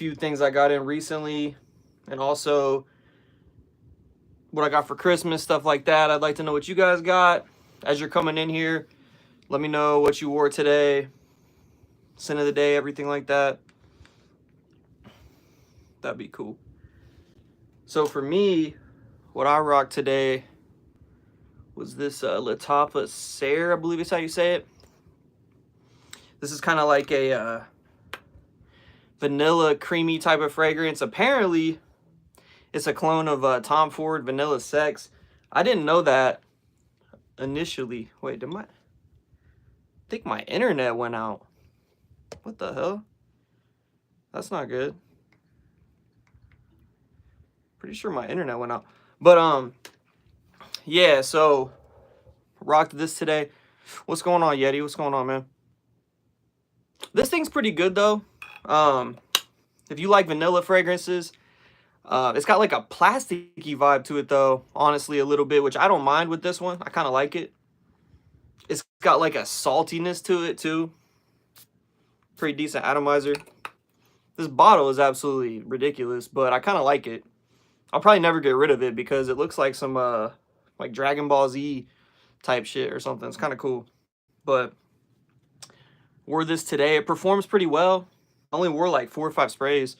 few things I got in recently, and also what I got for Christmas, stuff like that. I'd like to know what you guys got as you're coming in here. Let me know what you wore today, scent of the day, everything like that. That'd be cool. So for me, what I rocked today was this Latapa Serre, I believe is how you say it. This is kind of like a vanilla creamy type of fragrance. Apparently, it's a clone of Tom Ford Vanilla Sex. I didn't know that initially. Wait, I think my internet went out. What the hell? That's not good. Pretty sure my internet went out. But yeah, so rocked this today. What's going on, Yeti? What's going on, man? This thing's pretty good though. If you like vanilla fragrances, it's got like a plasticky vibe to it though, honestly, a little bit, which I don't mind with this one. I kind of like it. It's got like a saltiness to it too. Pretty decent atomizer. This bottle is absolutely ridiculous, but I kind of like it. I'll probably never get rid of it because it looks like some like Dragon Ball Z type shit or something. It's kind of cool. But wore this today. It performs pretty well. I only wore like 4 or 5 sprays,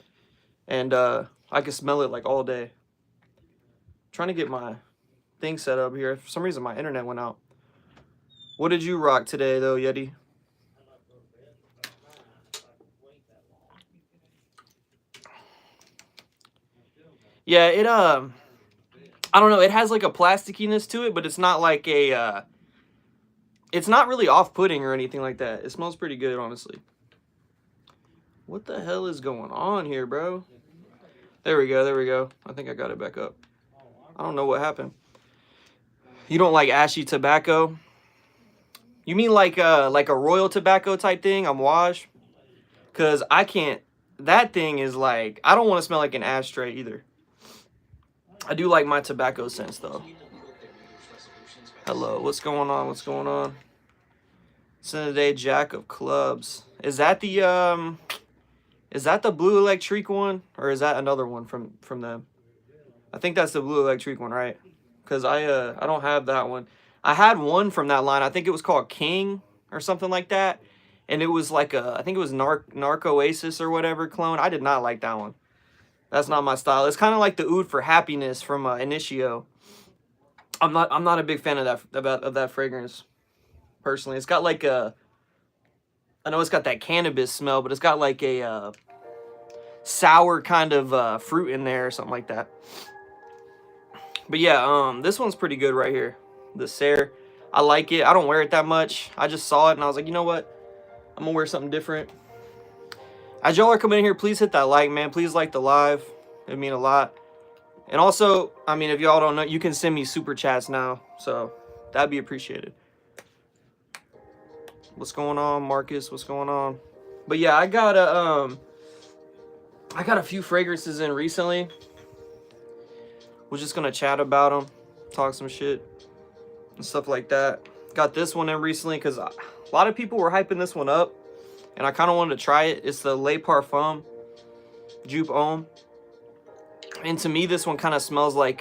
and I could smell it like all day. I'm trying to get my thing set up here. For some reason, my internet went out. What did you rock today, though, Yeti? Yeah, it I don't know. It has like a plasticiness to it, but it's not like a it's not really off-putting or anything like that. It smells pretty good, honestly. What the hell is going on here, bro? There we go. There we go. I think I got it back up. I don't know what happened. You don't like ashy tobacco? You mean like a royal tobacco type thing, Amouage? Because I can't. That thing is like, I don't want to smell like an ashtray either. I do like my tobacco scents though. Hello, what's going on? What's going on? Scent of the day, Jack of Clubs. Is that the Blue Electric one, or is that another one from them? I think that's the Blue Electric one, right? Because I don't have that one. I had one from that line. I think it was called King or something like that, and it was like I think it was Narco Oasis or whatever clone. I did not like that one. That's not my style. It's kind of like the Oud for Happiness from Initio. I'm not a big fan of that fragrance. Personally, it's got like I know it's got that cannabis smell, but it's got like a sour kind of fruit in there or something like that. But yeah, this one's pretty good right here. The Serre. I like it. I don't wear it that much. I just saw it and I was like, you know what? I'm gonna wear something different. As y'all are coming in here, please hit that like, man. Please like the live. It would mean a lot. And also, I mean, if y'all don't know, you can send me super chats now, so that'd be appreciated. What's going on, Marcus? What's going on? But yeah, I got a few fragrances in recently. We're just gonna chat about them, talk some shit and stuff like that. Got this one in recently because a lot of people were hyping this one up, and I kind of wanted to try it. It's the Le Parfum Jupe Homme. And to me, this one kind of smells like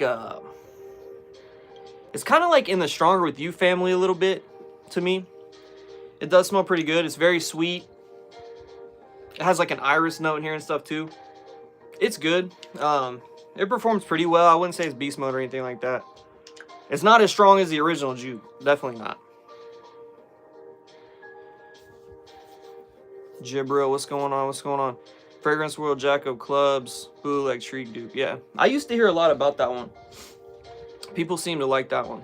it's kind of like in the Stronger With You family a little bit to me. It does smell pretty good. It's very sweet. It has like an iris note in here and stuff too. It's good. It performs pretty well. I wouldn't say it's beast mode or anything like that. It's not as strong as the original Jupe. Definitely not. Gibro, what's going on? What's going on? Fragrance World, Jack of Clubs, Blue Electric dupe. Yeah, I used to hear a lot about that one. People seem to like that one.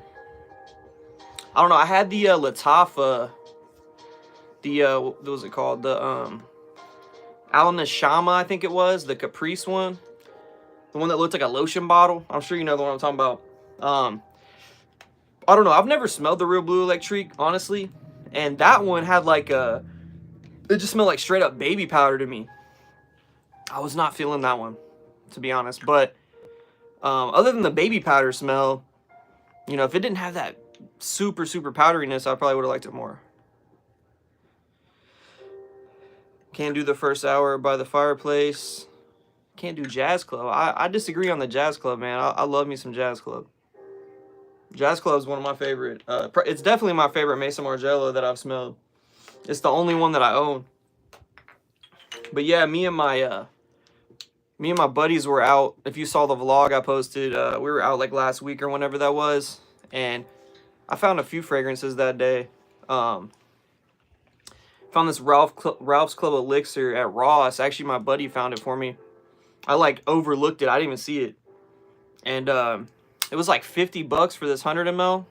I don't know. I had the Latafa. What was it called? The Al Nashama, I think it was. The Caprice one. The one that looked like a lotion bottle. I'm sure you know the one I'm talking about. I don't know. I've never smelled the real Blue Electric, honestly. And that one had like a... It just smelled like straight up baby powder to me. I was not feeling that one, to be honest. But other than the baby powder smell, you know, if it didn't have that super powderiness, I probably would have liked it more. Can't do the first hour by the fireplace. Can't do Jazz Club. I disagree on the Jazz Club, man. I love me some Jazz Club. Jazz Club is one of my favorite. It's definitely my favorite Mason Margiela that I've smelled. It's the only one that I own. But yeah, me and my buddies were out. If you saw the vlog I posted, we were out like last week or whenever that was, and I found a few fragrances that day. Found this Ralph's Club Elixir at Ross. Actually, my buddy found it for me. I like overlooked it. I didn't even see it, and it was like $50 for this 100 ml.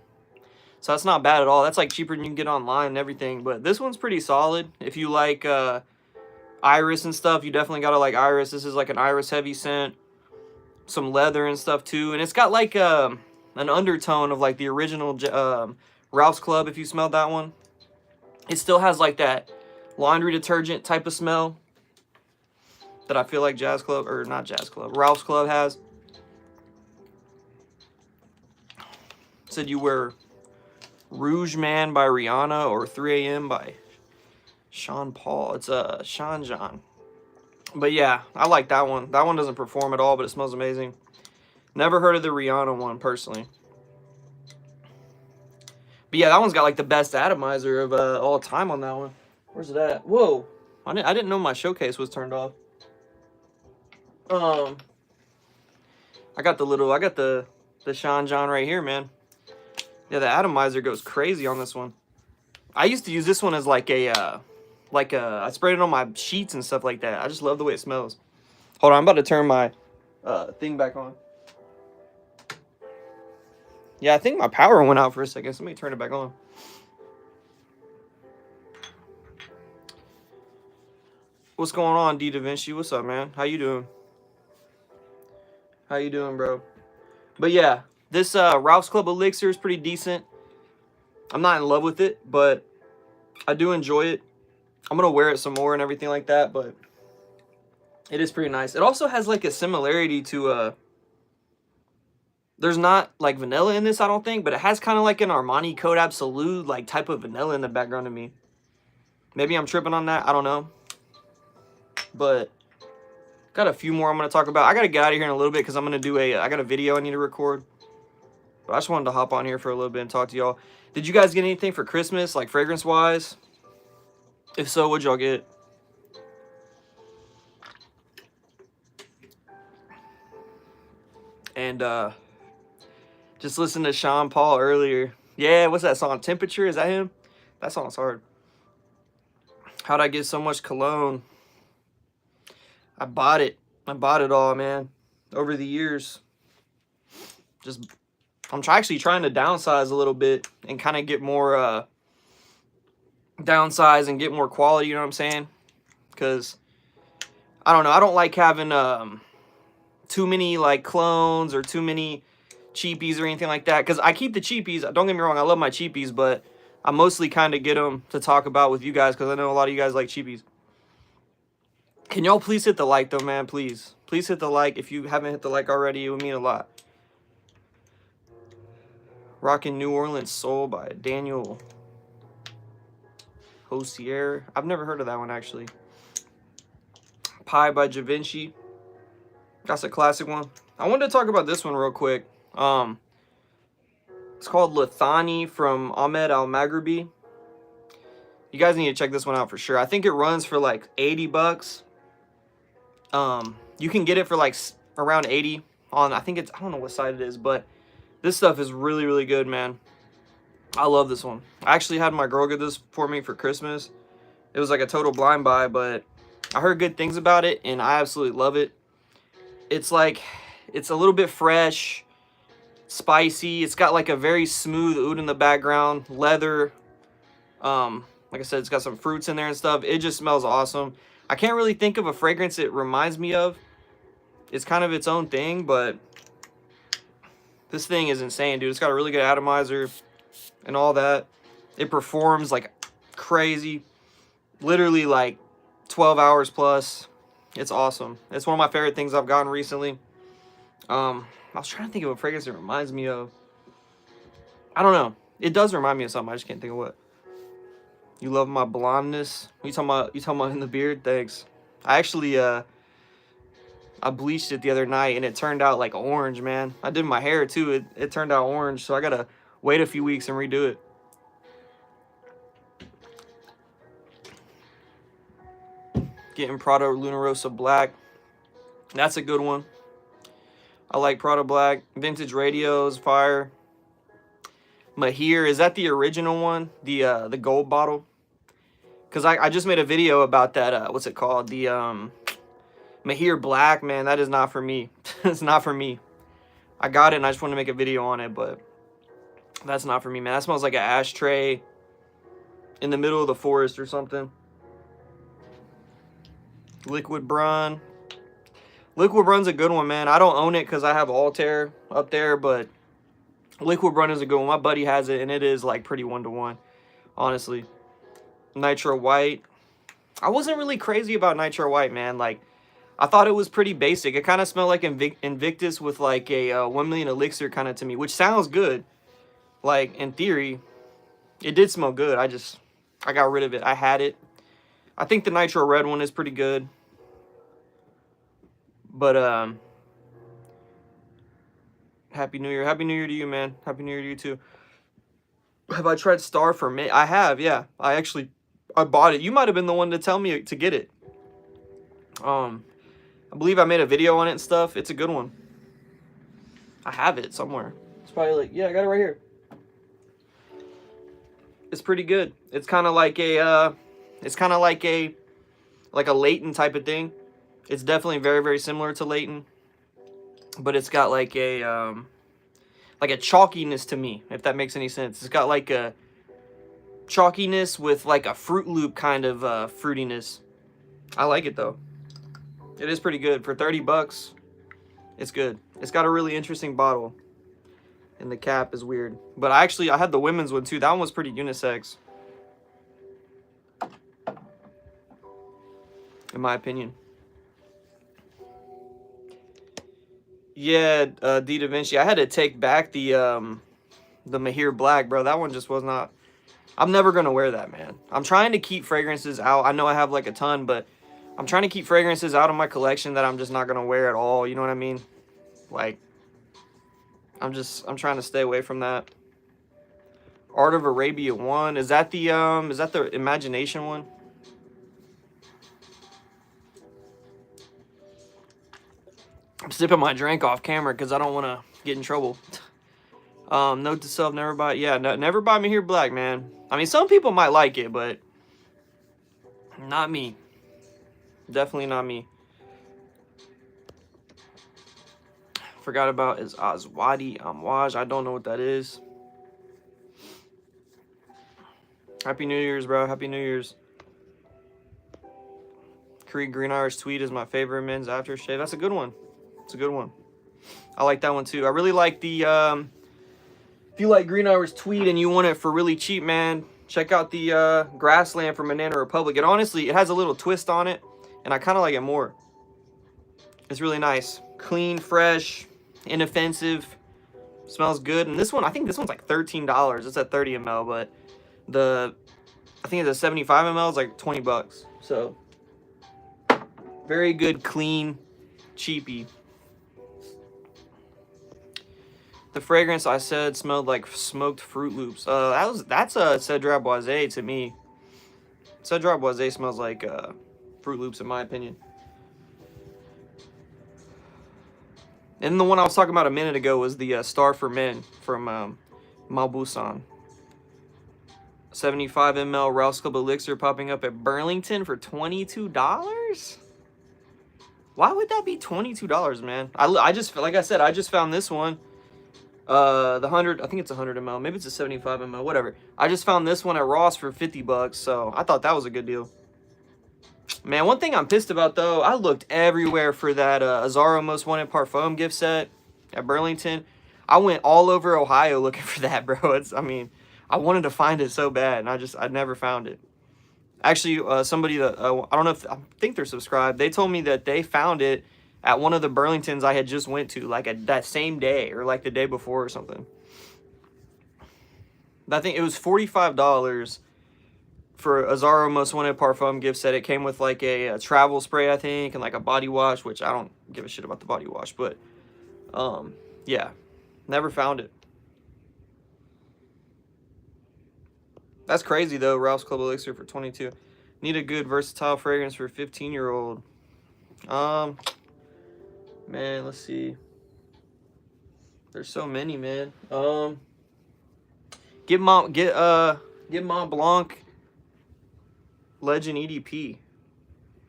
So that's not bad at all. That's like cheaper than you can get online and everything. But this one's pretty solid. If you like iris and stuff, you definitely gotta like iris. This is like an iris heavy scent. Some leather and stuff too. And it's got like an undertone of like the original Ralph's Club, if you smelled that one. It still has like that laundry detergent type of smell that I feel like Ralph's Club has. Said you wear Rouge Man by Rihanna or 3 AM by Sean Paul. It's Sean John. But yeah, I like that one. That one doesn't perform at all, but it smells amazing. Never heard of the Rihanna one personally. But yeah, that one's got like the best atomizer of all time on that one. Where's it at? Whoa. I didn't know my showcase was turned off. I got the Sean John right here, man. Yeah, the atomizer goes crazy on this one. I used to use this one as like I sprayed it on my sheets and stuff like that. I just love the way it smells. Hold on, I'm about to turn my thing back on. Yeah, I think my power went out for a second, so let me turn it back on. What's going on, D Da Vinci? What's up, man? How you doing? How you doing, bro? But yeah, this Ralph's Club Elixir is pretty decent. I'm not in love with it, but I do enjoy it. I'm going to wear it some more and everything like that, but it is pretty nice. It also has like a similarity to, there's not like vanilla in this, I don't think, but it has kind of like an Armani Code Absolute like type of vanilla in the background to me. Maybe I'm tripping on that. I don't know. But got a few more I'm going to talk about. I got to get out of here in a little bit because I'm going to do I got a video I need to record. But I just wanted to hop on here for a little bit and talk to y'all. Did you guys get anything for Christmas, like fragrance-wise? If so, what'd y'all get? And just listened to Sean Paul earlier. Yeah, what's that song? Temperature? Is that him? That song's hard. How'd I get so much cologne? I bought it. I bought it all, man. Over the years. I'm actually trying to downsize a little bit and kind of get more downsize and get more quality, you know what I'm saying? Because I don't know, I don't like having too many like clones or too many cheapies or anything like that. Because I keep the cheapies, don't get me wrong, I love my cheapies, but I mostly kind of get them to talk about with you guys because I know a lot of you guys like cheapies. Can y'all please hit the like though, man? Please hit the like. If you haven't hit the like already, it would mean a lot. Rockin' New Orleans Soul by Daniel Hosier. I've never heard of that one, actually. Pie by Givenchy. That's a classic one. I wanted to talk about this one real quick. It's called Lithani from Ahmed Al-Maghribi. You guys need to check this one out for sure. I think it runs for like $80. You can get it for like around 80 on, I don't know what site it is, but this stuff is really, really good, man. I love this one. I actually had my girl get this for me for Christmas. It was like a total blind buy, but I heard good things about it, and I absolutely love it. It's like, it's a little bit fresh, spicy. It's got like a very smooth oud in the background, leather. Like I said, it's got some fruits in there and stuff. It just smells awesome. I can't really think of a fragrance it reminds me of. It's kind of its own thing, but this thing is insane, dude. It's got a really good atomizer and all that. It performs like crazy. Literally like 12 hours plus. It's awesome. It's one of my favorite things I've gotten recently. I was trying to think of a fragrance it reminds me of. I don't know. It does remind me of something. I just can't think of what. You love my blondness? You talking about in the beard? Thanks. I actually I I bleached it the other night and it turned out like orange, man. I did my hair too. It turned out orange, so I gotta wait a few weeks and redo it. Getting Prada Luna Rossa Black. That's a good one. I like Prada Black. Vintage Radios, fire. Mahir, is that the original one? The gold bottle? Because I just made a video about that, what's it called? The Mahir Black, man, that is not for me. It's not for me. I got it and I just want to make a video on it, but that's not for me, man. That smells like an ashtray in the middle of the forest or something. Liquid Brun. Liquid Brun's a good one, man. I don't own it because I have Altair up there, but Liquid Brun is a good one. My buddy has it, and it is like pretty 1-to-1, honestly. Nitro White. I wasn't really crazy about Nitro White, man. Like, I thought it was pretty basic. It kind of smelled like Invictus with like a 1 million elixir kind of to me, which sounds good. Like, in theory, it did smell good. I got rid of it. I had it. I think the Nitro Red one is pretty good. But, Happy New Year. Happy New Year to you, man. Happy New Year to you, too. Have I tried Star for May? I have, yeah. I bought it. You might have been the one to tell me to get it. I believe I made a video on it and stuff. It's a good one. I have it somewhere. It's probably like, yeah, I got it right here. It's pretty good. It's kind of like a, like a Leighton type of thing. It's definitely very, very similar to Leighton, but it's got like a chalkiness to me, if that makes any sense. It's got like a chalkiness with like a Fruit Loop kind of fruitiness. I like it though. It is pretty good for 30 bucks. It's good. It's got a really interesting bottle, and the cap is weird. But I had the women's one too. That one was pretty unisex, in my opinion. Yeah, D Da Vinci. I had to take back the Mahir Black, bro. That one just was not. I'm never gonna wear that, man. I'm trying to keep fragrances out. I know I have like a ton, but I'm trying to keep fragrances out of my collection that I'm just not gonna wear at all. You know what I mean? Like, I'm trying to stay away from that. Art of Arabia 1. Is that the Imagination one? I'm sipping my drink off camera because I don't want to get in trouble. Note to self, never buy. Yeah, never buy Mahir Black, man. I mean, some people might like it, but not me. Definitely not me. Forgot about is Aswadi Amouage. I don't know what that is. Happy New Year's, bro. Happy New Year's. Creed Green Irish Tweed is my favorite men's aftershave. That's a good one. It's a good one. I like that one too. I really like the, if you like Green Irish Tweed and you want it for really cheap, man, check out the Grassland from Banana Republic. And honestly, it has a little twist on it, and I kind of like it more. It's really nice. Clean, fresh, inoffensive. Smells good. And this one, I think this one's like $13. It's at 30 ml, but I think it's a 75 ml is like 20 bucks. So, very good, clean, cheapy. The fragrance I said smelled like smoked Fruit Loops. That's a Cedrat Boisé to me. Cedrat Boisé smells like Fruit Loops in my opinion. And the one I was talking about a minute ago was the Star for Men from Malboussan. 75 ml Rouse Club Elixir popping up at Burlington for $22? Why would that be $22, man? I just, like I said, I just found this one. The 100, I think it's 100 ml. Maybe it's a 75 ml, whatever. I just found this one at Ross for 50 bucks, so I thought that was a good deal. Man, one thing I'm pissed about, though, I looked everywhere for that Azaro Most Wanted Parfum gift set at Burlington. I went all over Ohio looking for that, bro. I mean, I wanted to find it so bad, and I never found it. Actually, somebody that, I don't know if, I think they're subscribed, they told me that they found it at one of the Burlingtons I had just went to, like that same day, or like the day before or something. But I think it was $45, for a Zara Most Wanted Parfum gift set. It came with like a travel spray, I think, and like a body wash, which I don't give a shit about the body wash, but yeah, never found it. That's crazy though. Ralph's Club Elixir for 22. Need a good versatile fragrance for a 15-year-old. Man, let's see. There's so many, man. Get Montblanc Legend EDP.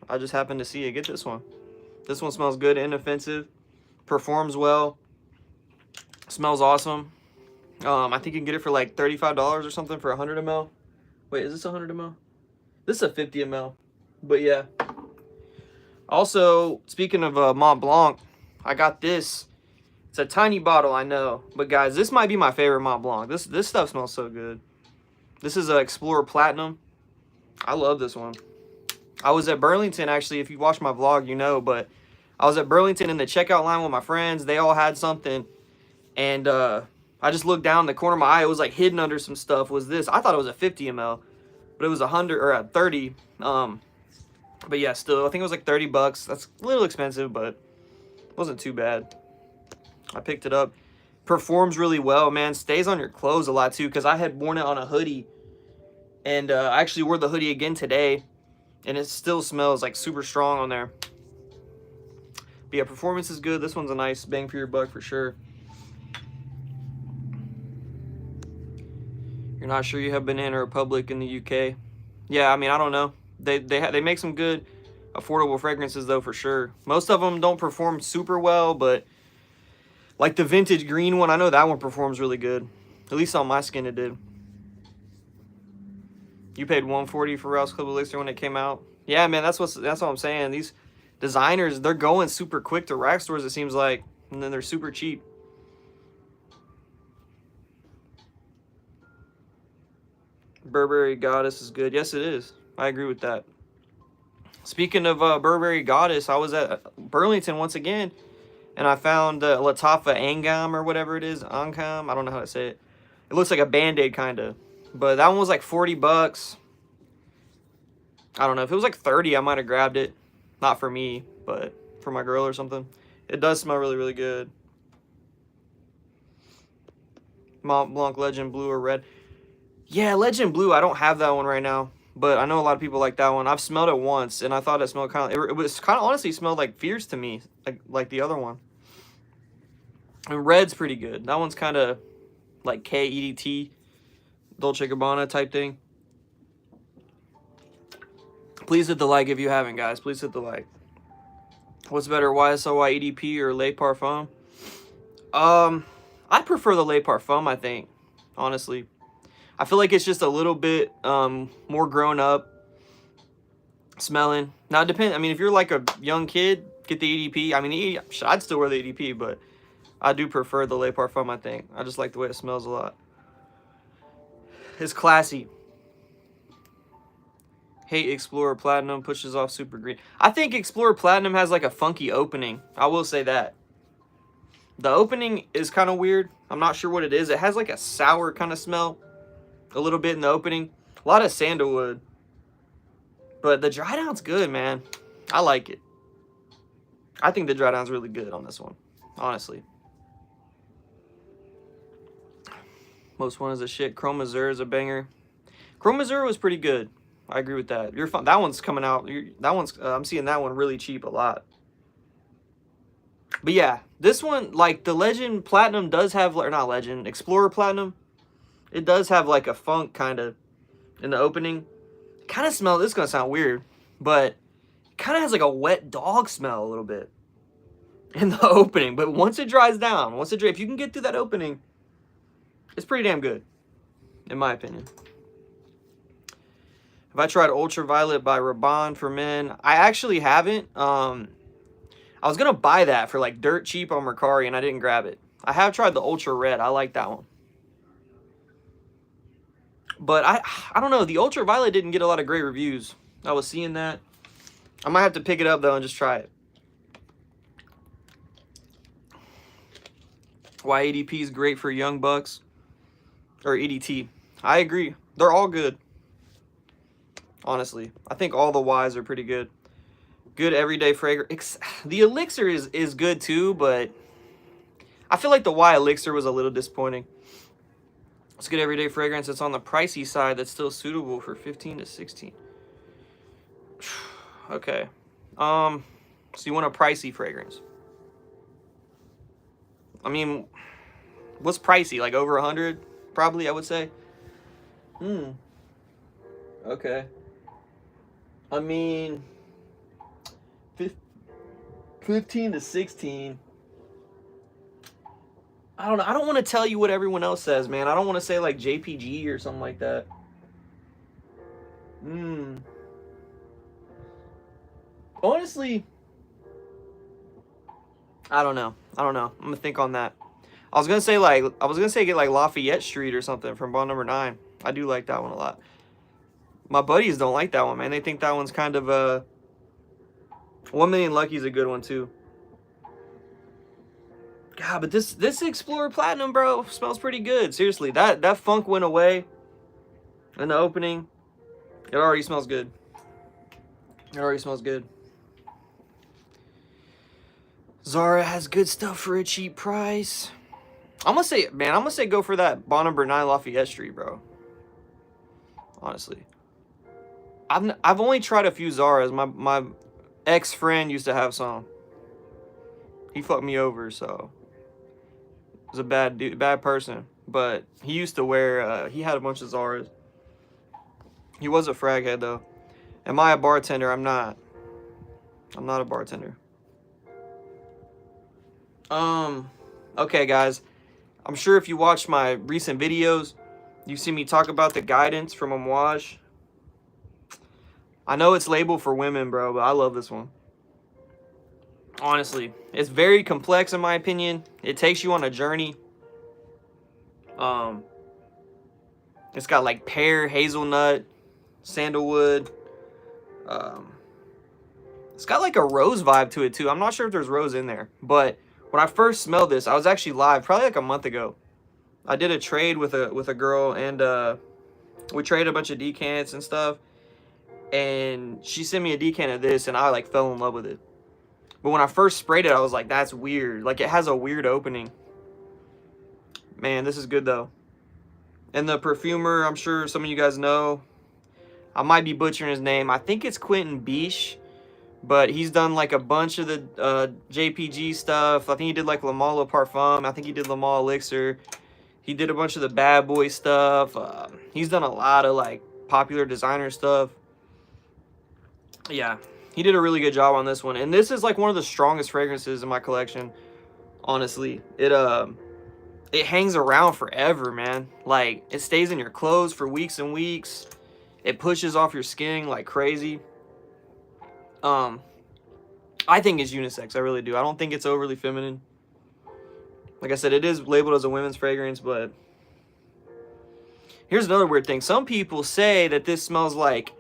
I just happened to see it. Get this one. This one smells good, inoffensive, performs well, smells awesome. I think you can get it for like $35 or something for 100 ml. Wait, is this 100 ml? This is a 50 ml. But yeah. Also, speaking of Montblanc, I got this. It's a tiny bottle, I know. But guys, this might be my favorite Montblanc. This stuff smells so good. This is a Explorer Platinum. I love this one. I was at Burlington, actually. If you watch my vlog, you know. But I was at Burlington in the checkout line with my friends. They all had something. And I just looked down the corner of my eye. It was like hidden under some stuff. Was this? I thought it was a 50 ml. But it was 100 or a 30. But yeah, still. I think it was like 30 bucks. That's a little expensive, but it wasn't too bad. I picked it up. Performs really well, man. Stays on your clothes a lot, too. Because I had worn it on a hoodie. And I actually wore the hoodie again today. And it still smells like super strong on there. But yeah, performance is good. This one's a nice bang for your buck for sure. You're not sure you have Banana Republic in the UK? Yeah, I mean, I don't know. They make some good, affordable fragrances, though, for sure. Most of them don't perform super well, but like the vintage green one, I know that one performs really good. At least on my skin, it did. You paid $140 for Ralph's Club Elixir when it came out. Yeah, man, that's what I'm saying. These designers, they're going super quick to rack stores, it seems like, and then they're super cheap. Burberry Goddess is good. Yes, it is. I agree with that. Speaking of Burberry Goddess, I was at Burlington once again, and I found Lattafa Angam or whatever it is. Angam, I don't know how to say it. It looks like a Band-Aid kind of. But that one was like 40 bucks. I don't know. If it was like 30, I might have grabbed it. Not for me, but for my girl or something. It does smell really, really good. Montblanc Legend Blue or Red. Yeah, Legend Blue. I don't have that one right now. But I know a lot of people like that one. I've smelled it once, and I thought it smelled kind of... It was kind of honestly smelled like Fierce to me. Like the other one. And Red's pretty good. That one's kind of like KEDT. Dolce & Gabbana type thing. Please hit the like if you haven't, guys. Please hit the like. What's better, YSLY EDP or Le Parfum? I prefer the Le Parfum, I think. Honestly. I feel like it's just a little bit more grown up smelling. Now, it depends. I mean, if you're like a young kid, get the EDP. I mean, I'd still wear the EDP, but I do prefer the Le Parfum, I think. I just like the way it smells a lot. It's classy. Hate Explorer Platinum, pushes off super green. I think Explorer Platinum has like a funky opening. I will say that. The opening is kind of weird. I'm not sure what it is. It has like a sour kind of smell. A little bit in the opening. A lot of sandalwood. But the dry down's good, man. I like it. I think the dry down's really good on this one. Honestly. Most one is a shit. Chrome Azure is a banger. Chrome Azure was pretty good. I agree with that. You're fun. That one's coming out. That one's. I'm seeing that one really cheap a lot. But yeah, this one, like the Legend Platinum does have, or not Legend, Explorer Platinum. It does have like a funk kind of in the opening. Kind of smell. This is gonna sound weird, but it kind of has like a wet dog smell a little bit in the opening. But once it dries down, if you can get through that opening, it's pretty damn good, in my opinion. Have I tried Ultraviolet by Rabanne for men? I actually haven't. I was going to buy that for like dirt cheap on Mercari, and I didn't grab it. I have tried the Ultra Red. I like that one. But I don't know. The Ultraviolet didn't get a lot of great reviews. I was seeing that. I might have to pick it up, though, and just try it. Why EDP is great for young bucks. Or EDT. I agree. They're all good. honestly. I think all the Ys are pretty good. Good everyday fragrance. The Elixir is good too, but I feel like the Y Elixir was a little disappointing. It's good everyday fragrance. It's on the pricey side that's still suitable for 15 to 16. Okay. So you want a pricey fragrance? I mean, what's pricey? Like over 100, probably, I would say. Okay. I mean, 15 to 16. I don't know. I don't want to tell you what everyone else says, man. I don't want to say like JPG or something like that. Honestly, I don't know. I'm gonna think on that. I was gonna say get like Lafayette Street or something from Bond No. 9. I do like that one a lot. My buddies don't like that one, man. They think that one's kind of 1 Million Lucky is a good one too. God, but this Explorer Platinum, bro, smells pretty good. Seriously, that funk went away in the opening. It already smells good. It already smells good. Zara has good stuff for a cheap price. I'm gonna say go for that Bond No. 9 Lafayette Street, bro. Honestly, I've only tried a few Zaras. My ex-friend used to have some. He fucked me over, so was a bad dude, bad person. But he used to wear. He had a bunch of Zaras. He was a frag head though. Am I a bartender? I'm not. I'm not a bartender. Okay, guys. I'm sure if you watched my recent videos, you've seen me talk about the Guidance from Amouage. I know it's labeled for women, bro, but I love this one. Honestly, it's very complex in my opinion. It takes you on a journey. It's got like pear, hazelnut, sandalwood. It's got like a rose vibe to it too. I'm not sure if there's rose in there, but when I first smelled this, I was actually live probably like a month ago. I did a trade with a girl, and we traded a bunch of decants and stuff, and she sent me a decant of this, and I like fell in love with it. But when I first sprayed it, I was like, that's weird. Like, it has a weird opening. Man, this is good though. And the perfumer, I'm sure some of you guys know. I might be butchering his name. I think it's Quentin Biche. But he's done like a bunch of the JPG stuff. I think he did like Le Male Parfum. I think he did Le Male Elixir. He did a bunch of the bad boy stuff. He's done a lot of like popular designer stuff. Yeah, he did a really good job on this one. And this is like one of the strongest fragrances in my collection. Honestly, it hangs around forever, man. Like, it stays in your clothes for weeks and weeks. It pushes off your skin like crazy. I think it's unisex. I really do. I don't think it's overly feminine. Like I said, it is labeled as a women's fragrance, but here's another weird thing. Some people say that this smells like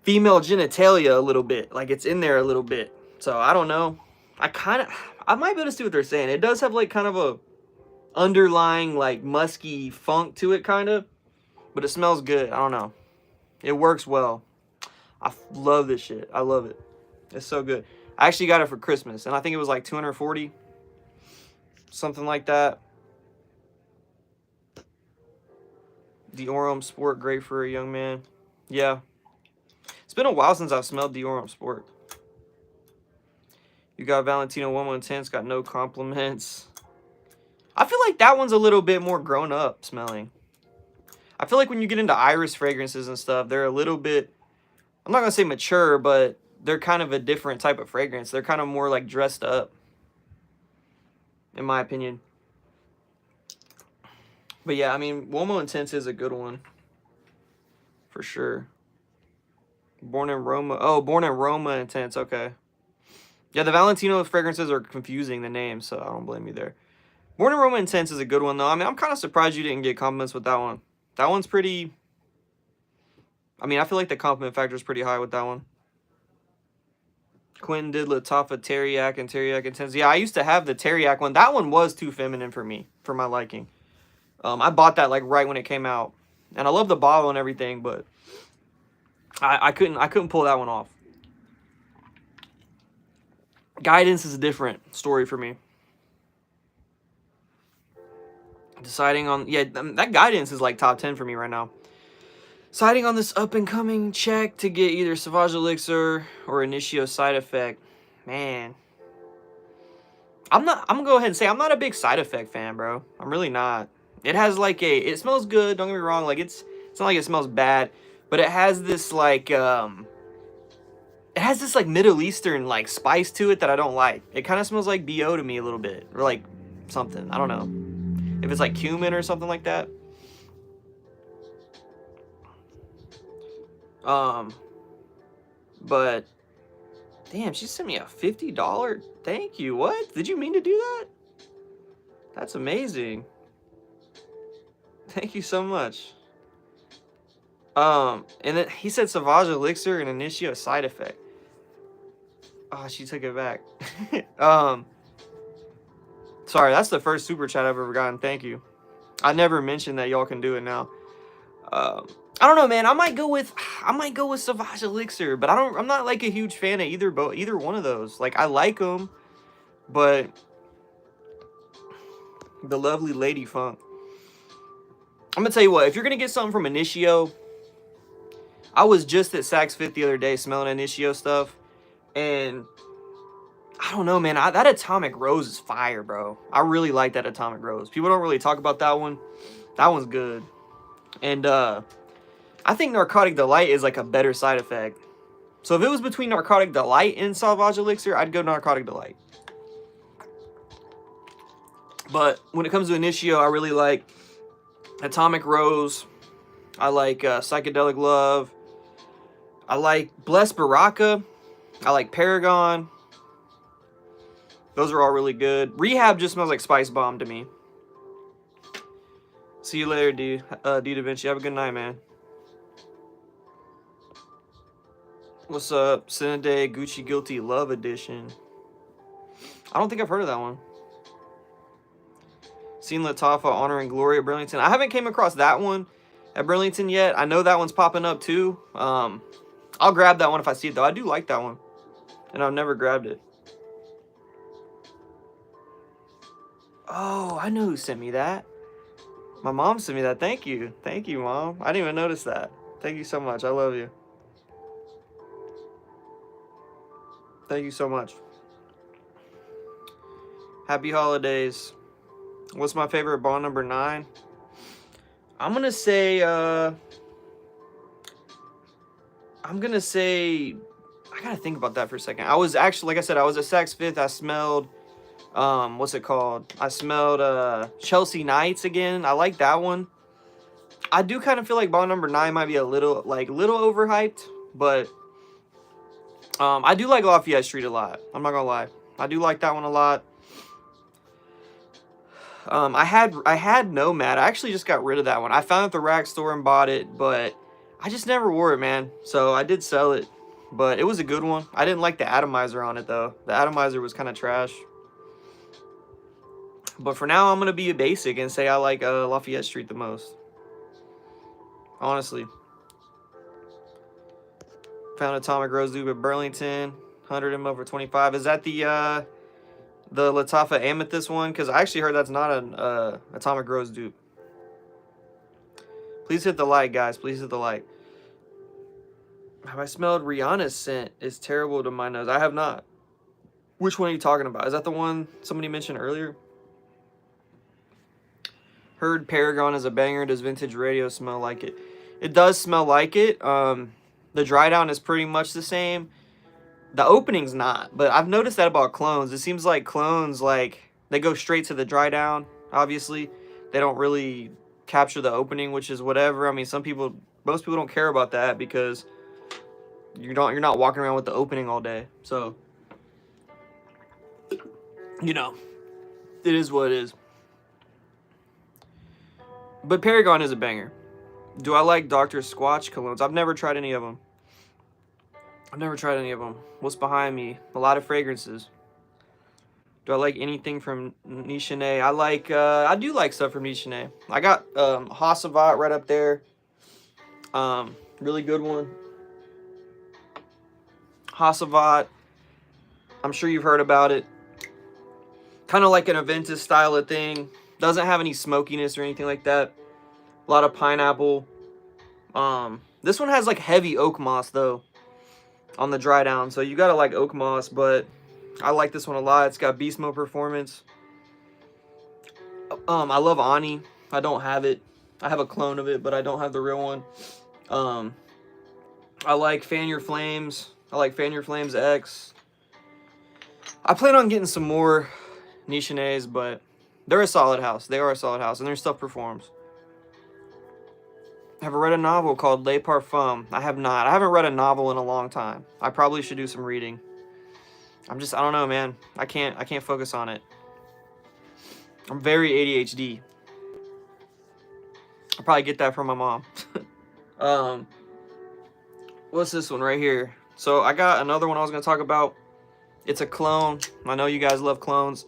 female genitalia a little bit. Like it's in there a little bit. So I don't know. I might be able to see what they're saying. It does have like kind of a underlying like musky funk to it kind of, but it smells good. I don't know. It works well. I love this shit. I love it. It's so good. I actually got it for Christmas, and I think it was like $240. Something like that. Diorum Sport, great for a young man. Yeah. It's been a while since I've smelled Diorum Sport. You got Valentino 110. It's got no compliments. I feel like that one's a little bit more grown up smelling. I feel like when you get into iris fragrances and stuff, they're a little bit, I'm not going to say mature, but they're kind of a different type of fragrance. They're kind of more like dressed up, in my opinion. But yeah, I mean, Uomo Intense is a good one. For sure. Born in Roma. Oh, Born in Roma Intense. Okay. Yeah, the Valentino fragrances are confusing, the names, so I don't blame you there. Born in Roma Intense is a good one, though. I mean, I'm kind of surprised you didn't get compliments with that one. That one's pretty... I mean, I feel like the compliment factor is pretty high with that one. Quentin did Lattafa Terriac and Terriac Intense. Yeah, I used to have the Terriac one. That one was too feminine for me, for my liking. I bought that like right when it came out. And I love the bottle and everything, but I couldn't pull that one off. Guidance is a different story for me. Deciding on, yeah, that Guidance is like top 10 for me right now. Deciding on this up and coming check to get either Sauvage Elixir or Initio Side Effect. Man, I'm gonna go ahead and say I'm not a big Side Effect fan, bro. I'm really not. It has like it smells good, don't get me wrong, like it's not like it smells bad, but it has this like Middle Eastern like spice to it that I don't like. It kind of smells like BO to me a little bit, or like something. I don't know if it's like cumin or something like that. But damn, she sent me a $50 thank you. What? Did you mean to do that? That's amazing. Thank you so much. And then he said Sauvage Elixir and Initio Side Effect. Oh, she took it back. Sorry, that's the first super chat I've ever gotten. Thank you. I never mentioned that y'all can do it now. I don't know, man. I might go with Sauvage Elixir, but I'm not like a huge fan of either one of those. Like I like them, but the lovely Lady Funk. I'm gonna tell you what, if you're gonna get something from Initio, I was just at Saks Fifth the other day smelling Initio stuff, and I don't know, man. That Atomic Rose is fire, bro. I really like that Atomic Rose. People don't really talk about that one. That one's good. And I think Narcotic Delight is like a better Side Effect. So if it was between Narcotic Delight and Sauvage Elixir, I'd go Narcotic Delight. But when it comes to Initio, I really like Atomic Rose. I like Psychedelic Love. I like Blessed Baraka. I like Paragon. Those are all really good. Rehab just smells like Spice Bomb to me. See you later, D Da Vinci. Have a good night, man. What's up? Cinede Gucci Guilty Love Edition. I don't think I've heard of that one. Seen Lattafa Honor and Glory at Burlington. I haven't came across that one at Burlington yet. I know that one's popping up too. I'll grab that one if I see it though. I do like that one. And I've never grabbed it. Oh, I know who sent me that. My mom sent me that. Thank you. Thank you, Mom. I didn't even notice that. Thank you so much. I love you. Thank you so much. Happy holidays. What's my favorite Bond number 9? I'm gonna say I gotta think about that for a second. I was actually, like I said, I was at Saks Fifth. I smelled what's it called? I smelled Chelsea Nights again. I like that one. I do kind of feel like Bond number 9 might be a little overhyped, but I do like Lafayette Street a lot. I'm not gonna lie. I do like that one a lot. I had Nomad. I actually just got rid of that one. I found it at the rack store and bought it, but I just never wore it, man. So I did sell it, but it was a good one. I didn't like the atomizer on it though. The atomizer was kind of trash. But for now, I'm gonna be a basic and say I like Lafayette Street the most. Honestly. Found Atomic Rose dupe at Burlington. 100 ml for 25. Is that the Lattafa Amethyst one? Because I actually heard that's not an Atomic Rose dupe. Please hit the like, guys. Please hit the like. Have I smelled Rihanna's scent? It's terrible to my nose. I have not. Which one are you talking about? Is that the one somebody mentioned earlier? Heard Paragon is a banger. Does Vintage Radio smell like it? It does smell like it. The dry down is pretty much the same. The opening's not, but I've noticed that about clones. It seems like clones, like, they go straight to the dry down, obviously. They don't really capture the opening, which is whatever. I mean, most people don't care about that because you're not walking around with the opening all day. So, you know, it is what it is. But Paragon is a banger. Do I like Dr. Squatch colognes? I've never tried any of them. What's behind me? A lot of fragrances. Do I like anything from Nichene? I do like stuff from Nichene. I got Hassavat right up there. Really good one. Hasselblad. I'm sure you've heard about it. Kind of like an Aventus style of thing. Doesn't have any smokiness or anything like that. A lot of pineapple. This one has like heavy oak moss though on the dry down. So you gotta like oak moss, but I like this one a lot. It's got beast mode performance. I love Ani. I don't have it. I have a clone of it, but I don't have the real one. I like Fan Your Flames. I like Fan Your Flames X. I plan on getting some more Nichonets, but they're a solid house. They are a solid house, and their stuff performs. Have I read a novel called Les Parfums? I have not. I haven't read a novel in a long time. I probably should do some reading. I don't know, man. I can't focus on it. I'm very ADHD. I'll probably get that from my mom. What's this one right here? So I got another one I was going to talk about. It's a clone. I know you guys love clones.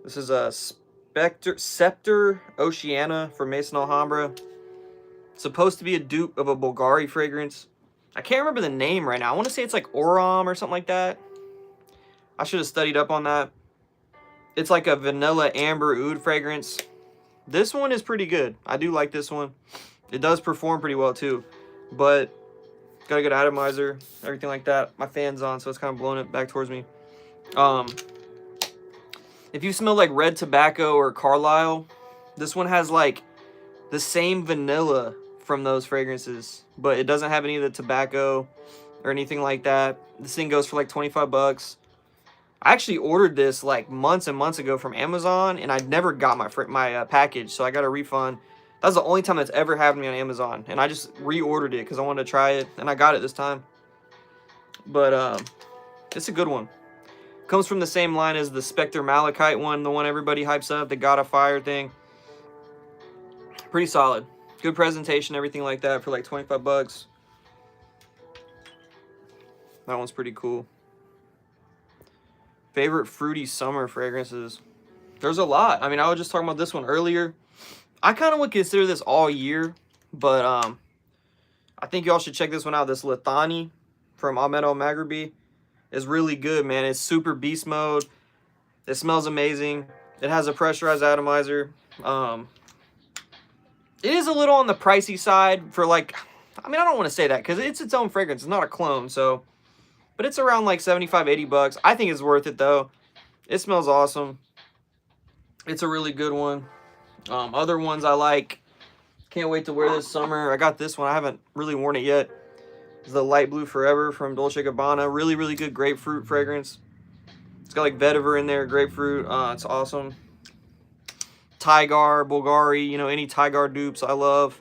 This is a Scepter Oceana from Maison Alhambra. Supposed to be a dupe of a Bulgari fragrance. I can't remember the name right now. I want to say it's like Oram or something like that. I should have studied up on that. It's like a vanilla amber oud fragrance. This one is pretty good. I do like this one. It does perform pretty well too. But got a good atomizer, everything like that. My fan's on, so it's kind of blowing it back towards me. If you smell like red tobacco or Carlisle, this one has like the same vanilla from those fragrances, but it doesn't have any of the tobacco or anything like that. This thing goes for like 25 bucks. I actually ordered this like months and months ago from Amazon, and I never got my package, so I got a refund. That was the only time that's ever happened to me on Amazon, and I just reordered it because I wanted to try it, and I got it this time. But it's a good one. Comes from the same line as the Spectre Malachite one, the one everybody hypes up, the God of Fire thing. Pretty solid. Good presentation, everything like that for like 25 bucks. That one's pretty cool. Favorite fruity summer fragrances. There's a lot. I mean, I was just talking about this one earlier. I kind of would consider this all year, but I think y'all should check this one out. This Lithani from Ahmed El Maghribi is really good, man. It's super beast mode. It smells amazing. It has a pressurized atomizer. It is a little on the pricey side for like, I mean, I don't want to say that because it's its own fragrance. It's not a clone, so, but it's around like 75, 80 bucks. I think it's worth it though. It smells awesome. It's a really good one. Other ones I like. Can't wait to wear this summer. I got this one. I haven't really worn it yet. It's the Light Blue Forever from Dolce & Gabbana. Really, really good grapefruit fragrance. It's got like vetiver in there, grapefruit. It's awesome. Tigar, Bulgari, you know, any Tigar dupes I love.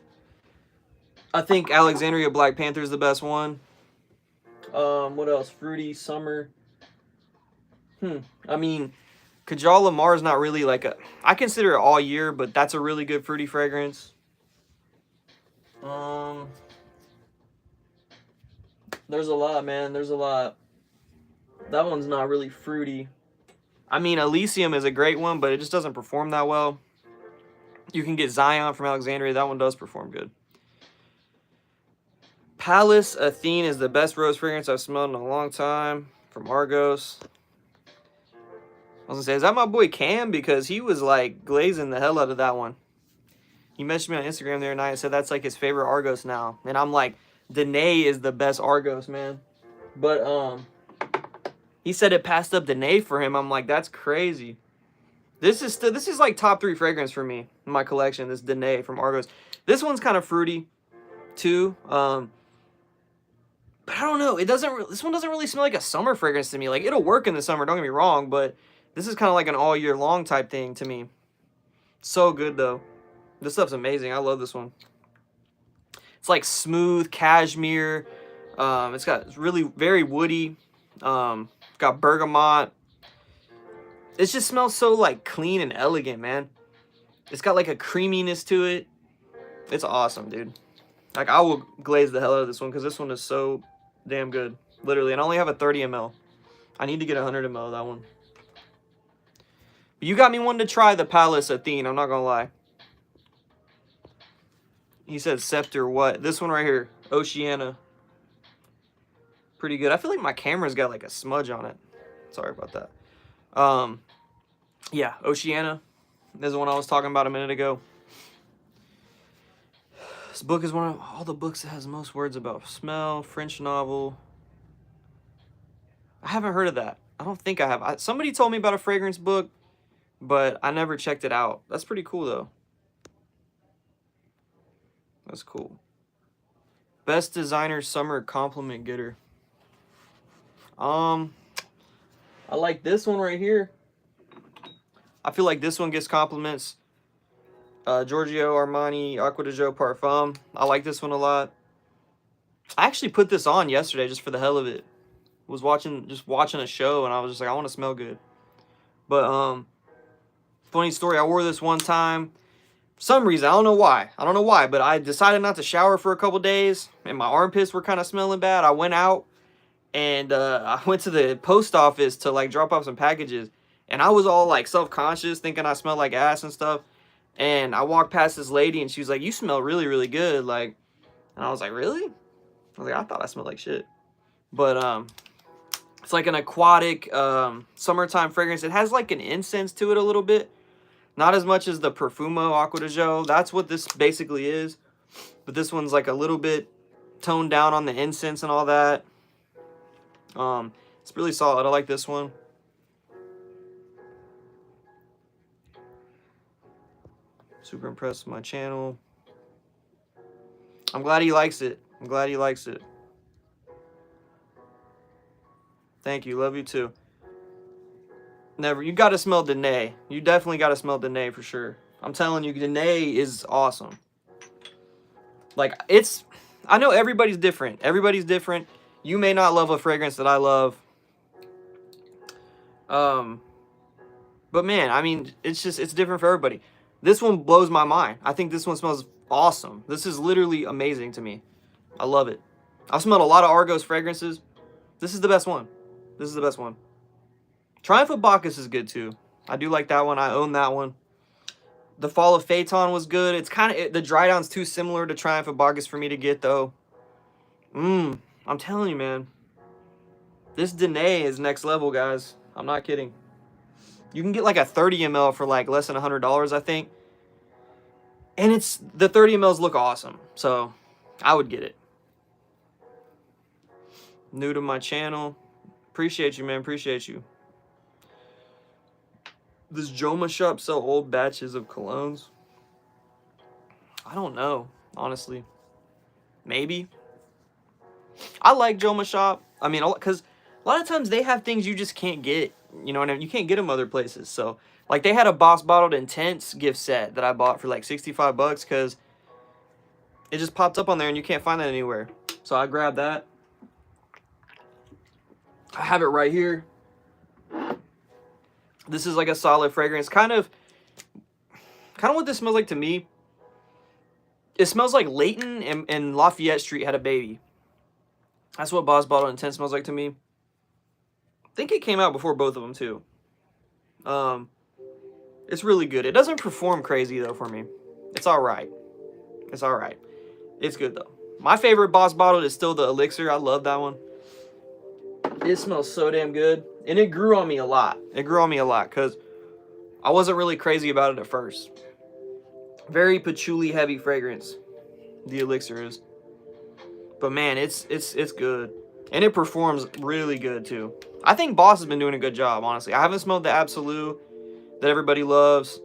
I think Alexandria Black Panther is the best one. What else? Fruity summer. I mean, Kajal Lamar is not really like a... I consider it all year, but that's a really good fruity fragrance. There's a lot, man. There's a lot. That one's not really fruity. I mean, Elysium is a great one, but it just doesn't perform that well. You can get Zion from Alexandria. That one does perform good. Palace Athene is the best rose fragrance I've smelled in a long time from Argos. I was going to say, is that my boy Cam? Because he was like glazing the hell out of that one. He messaged me on Instagram the other night and said that's like his favorite Argos now. And I'm like, Danae is the best Argos, man. But he said it passed up Danae for him. I'm like, that's crazy. This is like top 3 fragrance for me in my collection. This Danae from Argos. This one's kind of fruity too. But I don't know. This one doesn't really smell like a summer fragrance to me. Like, it'll work in the summer, don't get me wrong, but this is kind of like an all year long type thing to me. So good though. This stuff's amazing. I love this one. It's like smooth cashmere. It's really very woody. Got bergamot. It just smells so like clean and elegant, man. It's got like a creaminess to it. It's awesome, dude. Like, I will glaze the hell out of this one because this one is so damn good. Literally, and I only have a 30 ml. I need to get a 100 ml of that one. But you got me wanting to try the Palace Athene, I'm not gonna lie. He said Scepter what? This one right here, Oceana. pretty good. I feel like my camera's got like a smudge on it. Sorry about that. Yeah, Oceana. This is the one I was talking about a minute ago. This book is one of all the books that has the most words about smell. French novel. I haven't heard of that. I don't think I have. Somebody told me about a fragrance book, but I never checked it out. That's pretty cool, though. That's cool. Best designer summer compliment getter. I like this one right here. I feel like this one gets compliments. Giorgio Armani Acqua di Gio Parfum. I like this one a lot. I actually put this on yesterday just for the hell of it. Was watching a show and I was just like, I want to smell good. But funny story, I wore this one time. For some reason, I don't know why, but I decided not to shower for a couple days and my armpits were kind of smelling bad. I went out and I went to the post office to like drop off some packages, and I was all like self-conscious, thinking I smelled like ass and stuff. And I walked past this lady and she was like, "You smell really, really good." Like, and I was like, "Really?" I was like, "I thought I smelled like shit." But it's like an aquatic summertime fragrance. It has like an incense to it a little bit. Not as much as the Perfumo Acqua di Gio. That's what this basically is. But this one's like a little bit toned down on the incense and all that. It's really solid. I like this one. Super impressed with my channel. I'm glad he likes it. I'm glad he likes it. Thank you. Love you too. Never. You got to smell Danae. You definitely got to smell Danae for sure. I'm telling you, Danae is awesome. Like, it's... I know everybody's different. Everybody's different. You may not love a fragrance that I love. But man, I mean, it's different for everybody. This one blows my mind. I think this one smells awesome. This is literally amazing to me. I love it. I've smelled a lot of Argos fragrances. This is the best one. This is the best one. Triumph of Bacchus is good too. I do like that one. I own that one. The Fall of Phaeton was good. It's kind of, the dry down's too similar to Triumph of Bacchus for me to get though. I'm telling you, man. This Danae is next level, guys. I'm not kidding. You can get like a 30 ml for like less than $100, I think. And the 30 mls look awesome. So I would get it. New to my channel. Appreciate you, man. Appreciate you. Does Joma Shop sell old batches of colognes? I don't know, honestly. Maybe. I like Joma Shop. I mean, because a lot of times they have things you just can't get. You know what I mean? You can't get them other places. So, like, they had a Boss Bottled Intense gift set that I bought for like 65 bucks because it just popped up on there and you can't find that anywhere. So I grabbed that. I have it right here. This is like a solid fragrance. Kind of what this smells like to me. It smells like Leighton and Lafayette Street had a baby. That's what Boss Bottled Intense smells like to me. I think it came out before both of them too. It's really good. It doesn't perform crazy though for me. It's alright. It's alright. It's good though. My favorite Boss Bottled is still the Elixir. I love that one. It smells so damn good. And it grew on me a lot. It grew on me a lot because I wasn't really crazy about it at first. Very patchouli heavy fragrance. The Elixir is. But man, it's good. And it performs really good too. I think Boss has been doing a good job, honestly. I haven't smelled the Absolute that everybody loves.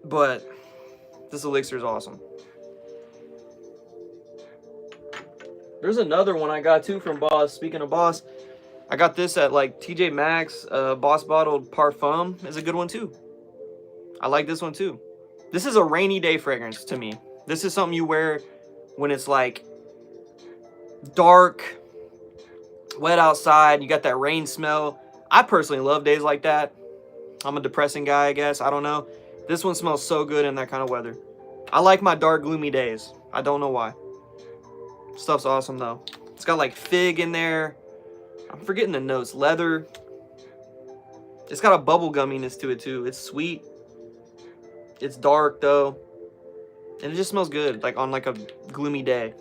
But this Elixir is awesome. There's another one I got too from Boss. Speaking of Boss, I got this at like TJ Maxx. Boss Bottled Parfum is a good one too. I like this one too. This is a rainy day fragrance to me. This is something you wear when it's like dark, wet outside. You got that rain smell. I personally love days like that. I'm a depressing guy, I guess. I don't know. This one smells so good in that kind of weather. I like my dark, gloomy days. I don't know why. Stuff's awesome though. It's got like fig in there. I'm forgetting the notes. Leather. It's got a bubble gumminess to it too. It's sweet. It's dark though. And it just smells good, like on like a gloomy day.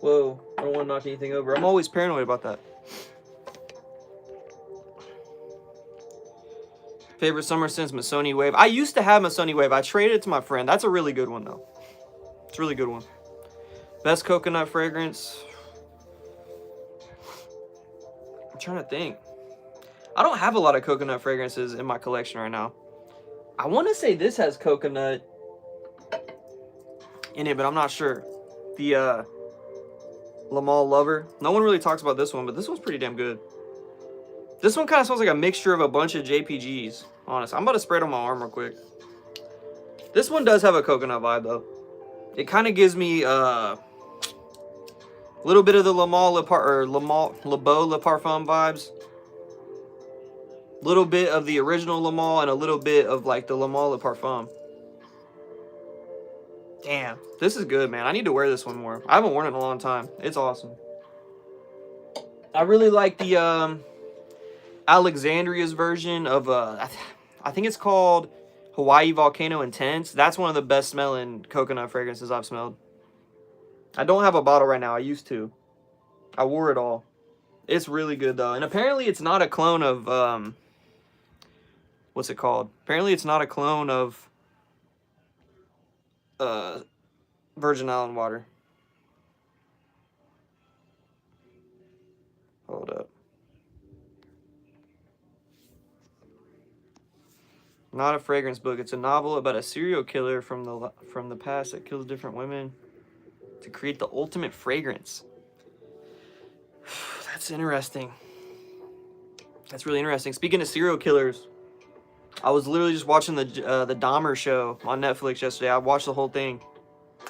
Whoa, I don't want to knock anything over. I'm always paranoid about that. Favorite summer scents, Missoni Wave. I used to have Missoni Wave. I traded it to my friend. That's a really good one, though. It's a really good one. Best coconut fragrance. I'm trying to think. I don't have a lot of coconut fragrances in my collection right now. I want to say this has coconut in it, but I'm not sure. The Le Male Lover. No one really talks about this one, but this one's pretty damn good. This one kind of smells like a mixture of a bunch of JPGs, honestly. I'm about to spray it on my arm real quick. This one does have a coconut vibe, though. It kind of gives me a little bit of the Le Beau Le Parfum vibes. A little bit of the original Le Male and a little bit of like the Le Male Le Parfum. Damn, this is good, man. I need to wear this one more. I haven't worn it in a long time. It's awesome. I really like the Alexandria's version of I think it's called Hawaii Volcano Intense. That's one of the best smelling coconut fragrances I've smelled. I don't have a bottle right now. I used to. I wore it all. It's really good though. And apparently it's not a clone of what's it called? Apparently it's not a clone of Virgin Island water. Hold up. Not a fragrance book. It's a novel about a serial killer from the past that kills different women to create the ultimate fragrance. That's interesting. That's really interesting. Speaking of serial killers, I was literally just watching the Dahmer show on Netflix yesterday. I watched the whole thing.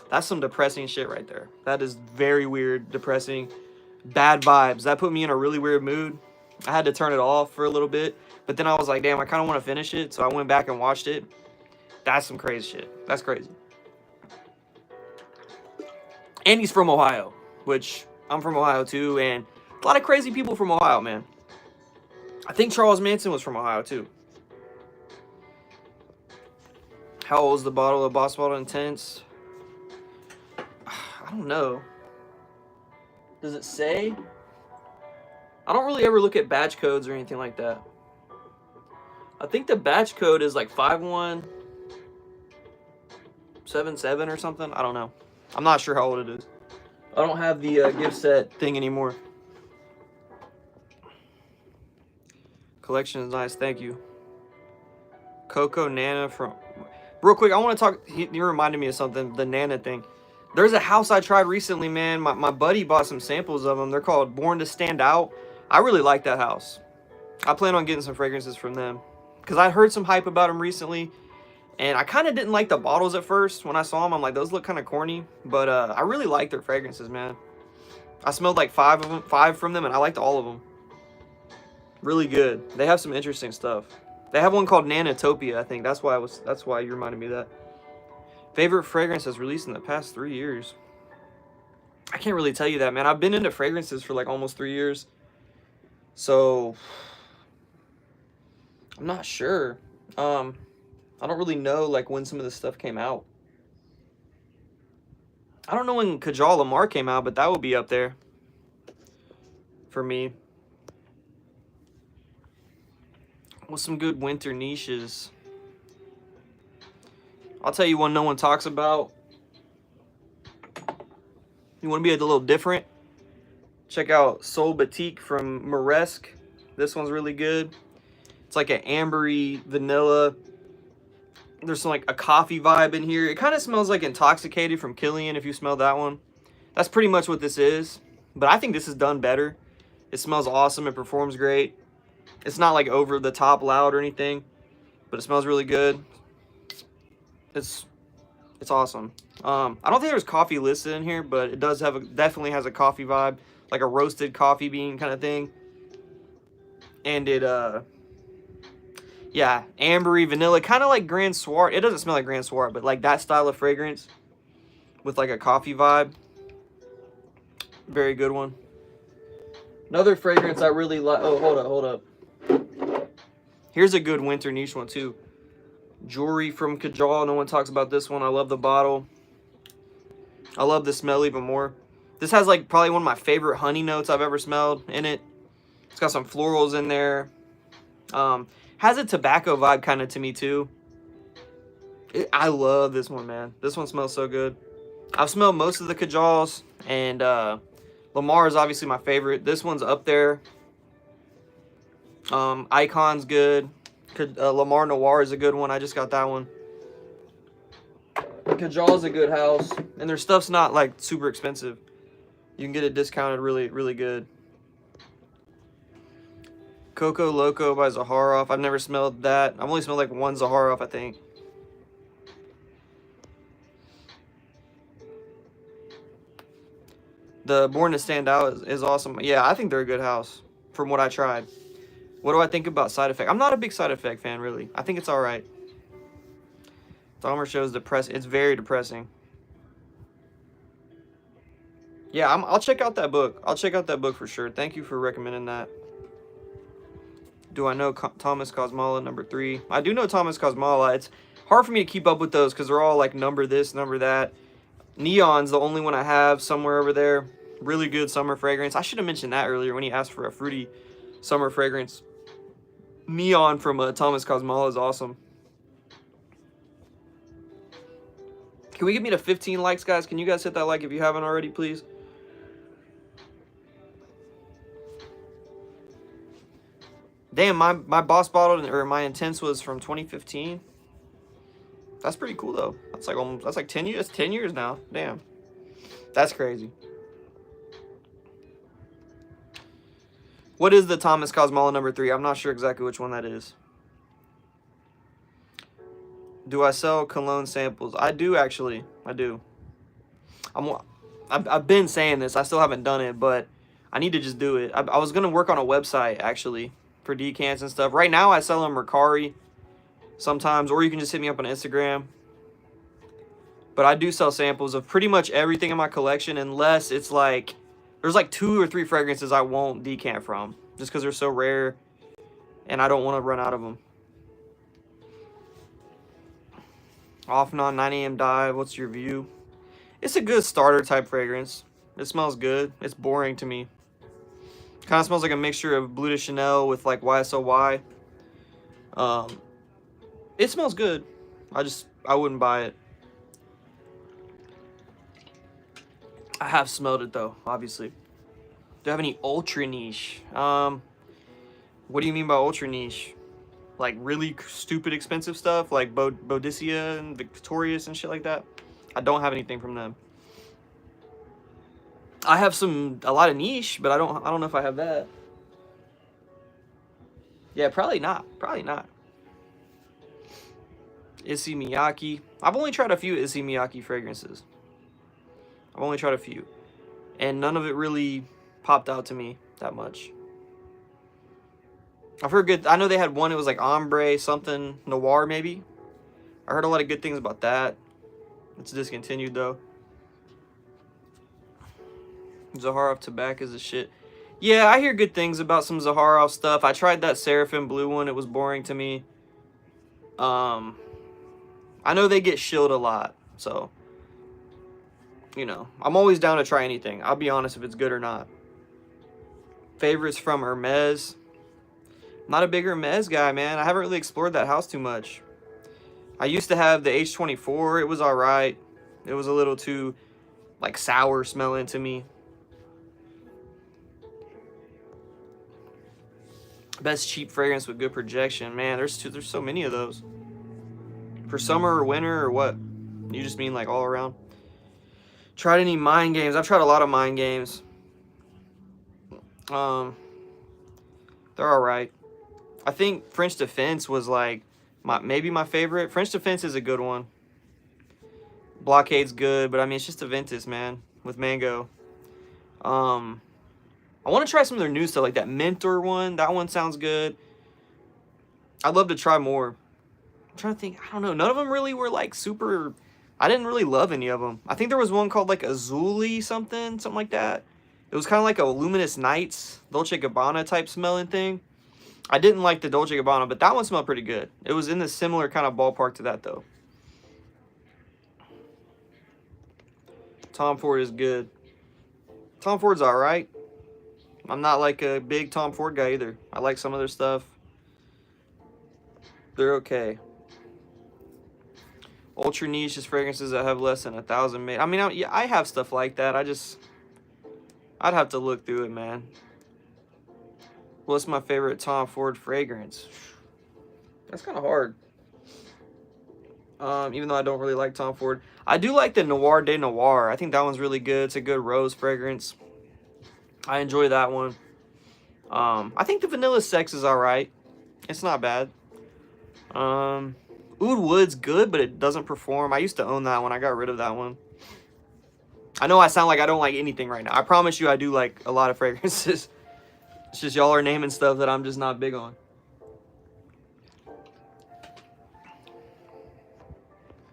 That's some depressing shit right there. That is very weird, depressing, bad vibes. That put me in a really weird mood. I had to turn it off for a little bit. But then I was like, damn, I kind of want to finish it. So I went back and watched it. That's some crazy shit. That's crazy. And he's from Ohio, which I'm from Ohio too. And a lot of crazy people from Ohio, man. I think Charles Manson was from Ohio too. How old is the bottle of Boss Bottle Intense? I don't know. Does it say? I don't really ever look at batch codes or anything like that. I think the batch code is like 5177 or something. I don't know. I'm not sure how old it is. I don't have the gift set thing anymore. Collection is nice. Thank you. Coco Nana from... Real quick, I want to talk... You reminded me of something. The Nana thing. There's a house I tried recently, man. My buddy bought some samples of them. They're called Born to Stand Out. I really like that house. I plan on getting some fragrances from them. Because I heard some hype about them recently. And I kind of didn't like the bottles at first. When I saw them, I'm like, those look kind of corny. But I really like their fragrances, man. I smelled like 5 from them, and I liked all of them. Really good. They have some interesting stuff. They have one called Nanotopia, I think. That's why you reminded me of that. Favorite fragrance that's released in the past 3 years. I can't really tell you that, man. I've been into fragrances for like almost 3 years. So I'm not sure. I don't really know like when some of this stuff came out. I don't know when Kajal Lamar came out, but that would be up there for me. What's some good winter niches? I'll tell you one no one talks about. You want to be a little different? Check out Soul Boutique from Maresque. This one's really good. It's like an ambery vanilla. There's some like a coffee vibe in here. It kind of smells like Intoxicated from Killian, if you smell that one. That's pretty much what this is. But I think this is done better. It smells awesome. It performs great. It's not like over the top loud or anything, but it smells really good. It's awesome. I don't think there's coffee listed in here, but it does have definitely has a coffee vibe, like a roasted coffee bean kind of thing. And it yeah, ambery vanilla, kind of like Grand Soir. It doesn't smell like Grand Soir, but like that style of fragrance with like a coffee vibe. Very good one. Another fragrance I really like. Oh, hold up. Here's a good winter niche one too. Jewelry from Kajal. No one talks about this one. I love the bottle. I love the smell even more. This has like probably one of my favorite honey notes I've ever smelled in it. It's got some florals in there. Has a tobacco vibe kind of to me too. I love this one, man. This one smells so good. I've smelled most of the Kajals, and Lamar is obviously my favorite. This one's up there. Icon's good. Lamar Noir is a good one. I just got that one. Kajal's a good house, and their stuff's not like super expensive. You can get it discounted really, really good. Coco Loco by Zaragoff. I've never smelled that. I've only smelled like one Zaragoff, I think. The Born to Stand Out is awesome. Yeah, I think they're a good house from what I tried. What do I think about Side Effect? I'm not a big Side Effect fan, really. I think it's all right. Dahmer shows depressing. It's very depressing. Yeah, I'll check out that book. I'll check out that book for sure. Thank you for recommending that. Do I know Thomas Cosmala number 3? I do know Thomas Cosmala. It's hard for me to keep up with those because they're all like number this, number that. Neon's the only one I have somewhere over there. Really good summer fragrance. I should have mentioned that earlier when he asked for a fruity summer fragrance. Neon from Thomas Cosmala is awesome. Can we get me to 15 likes, guys? Can you guys hit that like if you haven't already, please? Damn, my Boss Bottle or my Intense was from 2015. That's pretty cool though. That's like almost, that's like 10 years. That's 10 years now. Damn, that's crazy. What is the Thomas Cosmala number 3? I'm not sure exactly which one that is. Do I sell cologne samples? I do actually. I do. I've been saying this. I still haven't done it, but I need to just do it. I was gonna work on a website actually for decants and stuff. Right now I sell them Mercari sometimes, or you can just hit me up on Instagram. But I do sell samples of pretty much everything in my collection, unless it's like there's like 2 or 3 fragrances I won't decant from just because they're so rare and I don't want to run out of them. Off non 9 a.m. dive. What's your view? It's a good starter type fragrance. It smells good. It's boring to me. Kind of smells like a mixture of Bleu de Chanel with like YSOY. It smells good. I wouldn't buy it. I have smelled it though, obviously. Do I have any ultra niche? What do you mean by ultra niche? Like really stupid expensive stuff like Boudicca and Victorious and shit like that? I don't have anything from them. I have a lot of niche, but I don't know if I have that. Yeah, probably not. Probably not. Issey Miyake. I've only tried a few Issey Miyake fragrances. I've only tried a few. And none of it really popped out to me that much. I've heard good. I know they had one, it was like ombre something noir maybe. I heard a lot of good things about that. It's discontinued though. Zaragoff tobacco is a shit. Yeah, I hear good things about some Zaragoff stuff. I tried that Seraphim blue one. It was boring to me. I know they get shilled a lot, so you know, I'm always down to try anything. I'll be honest if it's good or not. Favorites from Hermes. Not a big Hermes guy, man. I haven't really explored that house too much. I used to have the H24. It was all right. It was a little too like sour smelling to me. Best cheap fragrance with good projection. Man, there's so many of those. For summer or winter or what? You just mean like all around? Tried any mind games? I've tried a lot of mind games. They're all right. I think French Defense was like maybe my favorite. French Defense is a good one. Blockade's good, but I mean it's just a Ventus, man, with mango. I want to try some of their new stuff, like that Mentor one. That one sounds good. I'd love to try more. I'm trying to think. I don't know. None of them really were like super. I didn't really love any of them. I think there was one called like Azuli something like that. It was kind of like a Luminous Nights, Dolce & Gabbana type smelling thing. I didn't like the Dolce & Gabbana, but that one smelled pretty good. It was in the similar kind of ballpark to that though. Tom Ford is good. Tom Ford's alright. I'm not like a big Tom Ford guy either. I like some of their stuff. They're okay. Ultra niche is fragrances that have less than 1,000 made. I mean, I have stuff like that. I'd have to look through it, man. What's my favorite Tom Ford fragrance? That's kind of hard. Even though I don't really like Tom Ford. I do like the Noir de Noir. I think that one's really good. It's a good rose fragrance. I enjoy that one. I think the Vanilla Sex is alright. It's not bad. Oud Wood's good, but it doesn't perform. I used to own that one. I got rid of that one. I know I sound like I don't like anything right now. I promise you I do like a lot of fragrances. It's just y'all are naming stuff that I'm just not big on.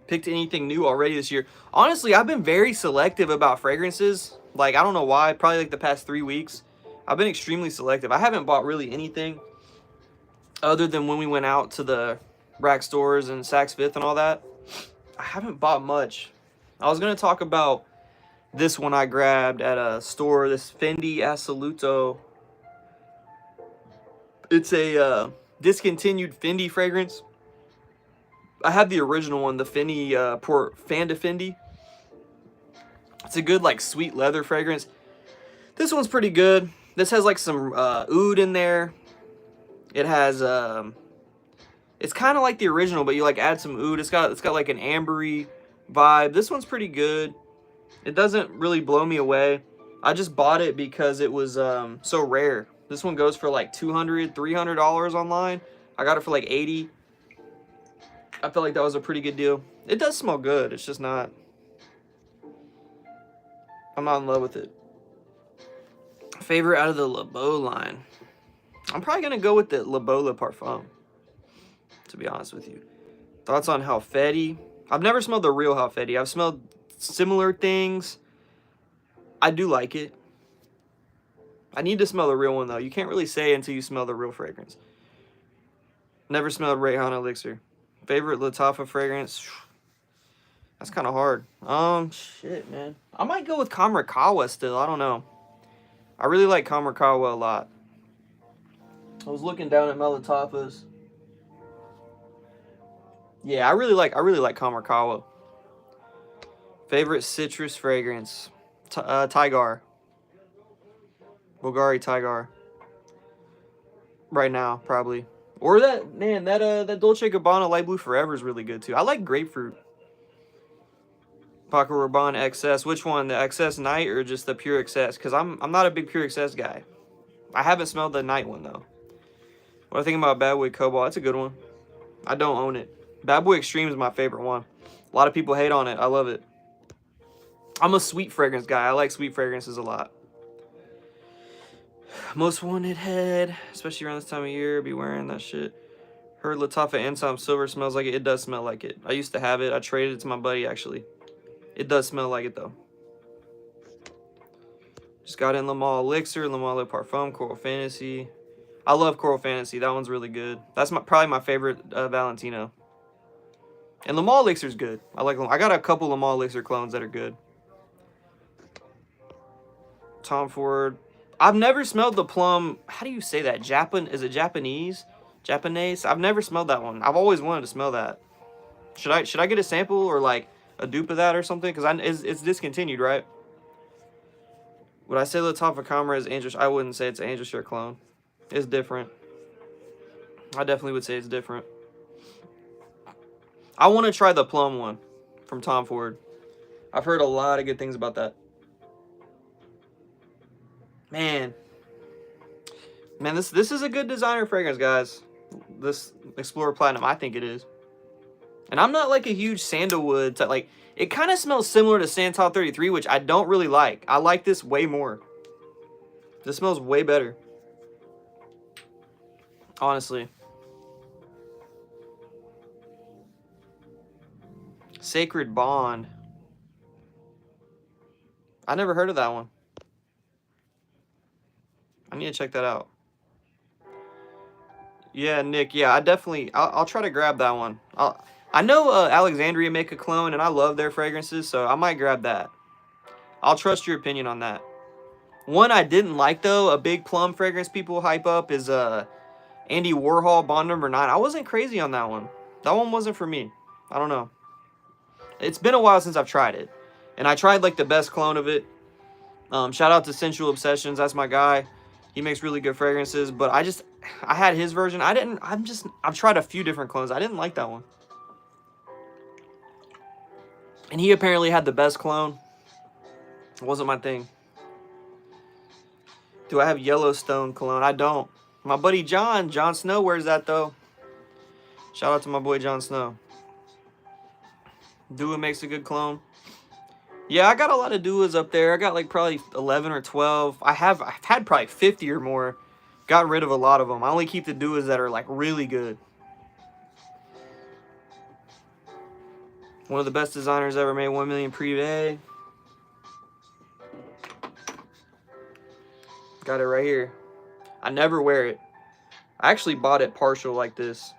Picked anything new already this year? Honestly, I've been very selective about fragrances. Like, I don't know why. Probably like the past 3 weeks. I've been extremely selective. I haven't bought really anything other than when we went out to the rack stores and Saks Fifth and all that. I haven't bought much. I was going to talk about this one I grabbed at a store. This Fendi Assoluto. It's a discontinued Fendi fragrance. I have the original one, the Fendi Fanda Fendi. It's a good like sweet leather fragrance. This one's pretty good. This has like some oud in there. It has it's kind of like the original, but you like add some oud. It's got like an ambery vibe. This one's pretty good. It doesn't really blow me away. I just bought it because it was so rare. This one goes for like $200, $300 online. I got it for like $80. I felt like that was a pretty good deal. It does smell good. It's just not... I'm not in love with it. Favorite out of the Le Beau line? I'm probably going to go with the Le Beau Le Parfum, to be honest with you. Thoughts on Halfeti? I've never smelled the real Halfeti. I've smelled similar things. I do like it. I need to smell the real one, though. You can't really say until you smell the real fragrance. Never smelled Rayhan Elixir. Favorite Lattafa fragrance? That's kind of hard. Shit, man. I might go with Kamarikawa still. I don't know. I really like Kamarikawa a lot. I was looking down at my Lattafas. Yeah, I really like Kamarikawa. Favorite citrus fragrance? Tigar. Bulgari Tigar. Right now, probably. Or that, man, that Dolce & Gabbana Light Blue Forever is really good too. I like grapefruit. Paco Rabanne XS. Which one? The XS Night or just the Pure XS? Because I'm not a big Pure XS guy. I haven't smelled the Night one though. What I think about Bad Boy Cobalt? That's a good one. I don't own it. Bad Boy Extreme is my favorite one. A lot of people hate on it. I love it. I'm a sweet fragrance guy. I like sweet fragrances a lot. Most Wanted Head, especially around this time of year, be wearing that shit. Heard Lattafa Anselm Silver smells like it. It does smell like it. I used to have it. I traded it to my buddy, actually. It does smell like it, though. Just got in Le Male Elixir, Le Male Le Parfum, Coral Fantasy. I love Coral Fantasy. That one's really good. That's probably my favorite Valentino. And Le Male Elixir's good. I like them. I got a couple Le Male Elixir clones that are good. Tom Ford. I've never smelled the plum. How do you say that? Is it Japanese? Japanese? I've never smelled that one. I've always wanted to smell that. Should I get a sample or like a dupe of that or something? Because it's discontinued, right? Would I say Lattafa Camera is Angel? I wouldn't say it's an Angel Share clone. It's different. I definitely would say it's different. I want to try the plum one from Tom Ford. I've heard a lot of good things about that. Man, this is a good designer fragrance, guys. This Explorer Platinum, I think it is. And I'm not like a huge sandalwood type. Like, it kind of smells similar to Santal 33, which I don't really like. I like this way more. This smells way better. Honestly. Sacred Bond. I never heard of that one. I need to check that out. Yeah, Nick. Yeah, I'll try to grab that one. I know Alexandria make a clone, and I love their fragrances, so I might grab that. I'll trust your opinion on that. One I didn't like, though, a big plum fragrance people hype up is Andy Warhol Bond No. 9. I wasn't crazy on that one. That one wasn't for me. I don't know. It's been a while since I've tried it. And I tried, like, the best clone of it. Shout out to Sensual Obsessions. That's my guy. He makes really good fragrances. But I had his version. I've tried a few different clones. I didn't like that one. And he apparently had the best clone. It wasn't my thing. Do I have Yellowstone cologne? I don't. My buddy John Snow wears that, though. Shout out to my boy Jon Snow. Dua makes a good clone. Yeah, I got a lot of Duas up there. I got like probably 11 or 12. I've had probably 50 or more. Got rid of a lot of them. I only keep the Duas that are like really good. One of the best designers ever made 1 million privé. Got it right here. I never wear it. I actually bought it partial like this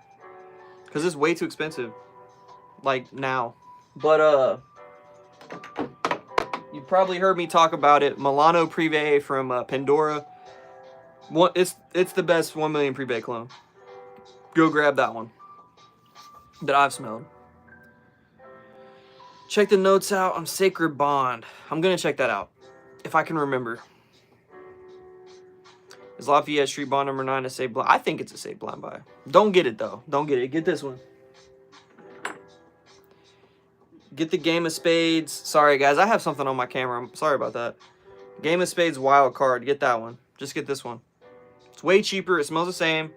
because it's way too expensive. Like now. But you probably heard me talk about it. Milano Privé from Pandora. It's the best 1 million Privé clone. Go grab that one that I've smelled. Check the notes out on Sacred Bond. I'm gonna check that out if I can remember. Is Lafayette Street Bond No. 9 a Say Blind? I think it's a Say Blind buy. Don't get it though. Don't get it. Get this one. Get the Game of Spades. Sorry, guys. I have something on my camera. I'm sorry about that. Game of Spades Wild Card. Get that one. Just get this one. It's way cheaper. It smells the same.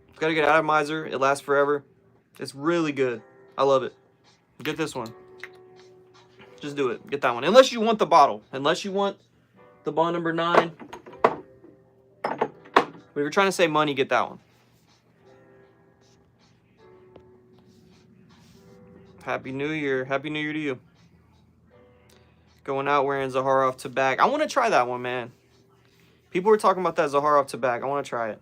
It's got a good atomizer. It lasts forever. It's really good. I love it. Get this one. Just do it. Get that one. Unless you want the bottle. Unless you want the Bond No. 9. But if you're trying to save money, get that one. Happy New Year. Happy New Year to you. Going out wearing Zaragoff Tobacco. I want to try that one, man. People were talking about that Zaragoff Tobacco. I want to try it.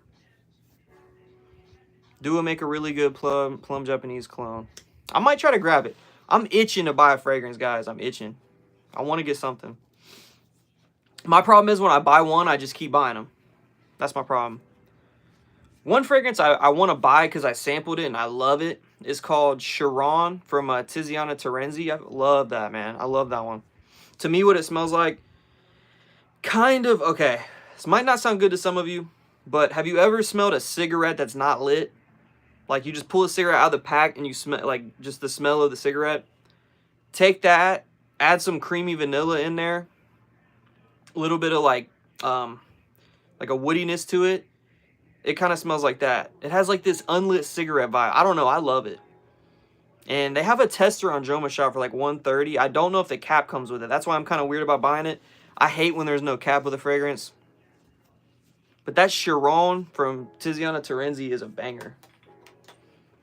Dua make a really good plum Japanese clone. I might try to grab it. I'm itching to buy a fragrance, guys. I'm itching. I want to get something. My problem is when I buy one, I just keep buying them. That's my problem. One fragrance I want to buy because I sampled it and I love it is called Chiron from Tiziana Terenzi. I love that, man. I love that one. To me, what it smells like, kind of, okay, this might not sound good to some of you, but have you ever smelled a cigarette that's not lit? Like you just pull a cigarette out of the pack and you smell like just the smell of the cigarette. Take that, add some creamy vanilla in there, a little bit of like a woodiness to it. It kind of smells like that. It has like this unlit cigarette vibe. I don't know. I love it. And they have a tester on Joma Shop for like $130. I don't know if the cap comes with it. That's why I'm kind of weird about buying it. I hate when there's no cap with a fragrance. But that Chiron from Tiziana Terenzi is a banger.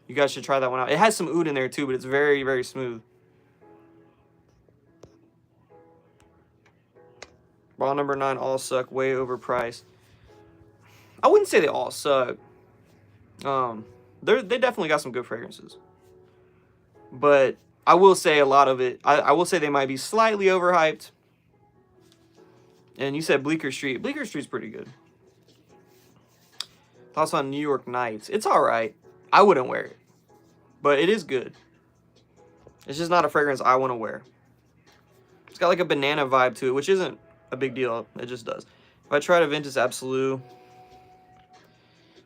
You guys should try that one out. It has some oud in there too, but it's very, very smooth. Bond No. 9 all suck. Way overpriced. I wouldn't say they all suck. They definitely got some good fragrances. But I will say a lot of it, I will say they might be slightly overhyped. And you said Bleecker Street. Bleecker Street's pretty good. Thoughts on New York Nights? It's alright. I wouldn't wear it. But it is good. It's just not a fragrance I want to wear. It's got like a banana vibe to it, which isn't a big deal. It just does. If I tried a Aventus Absolute...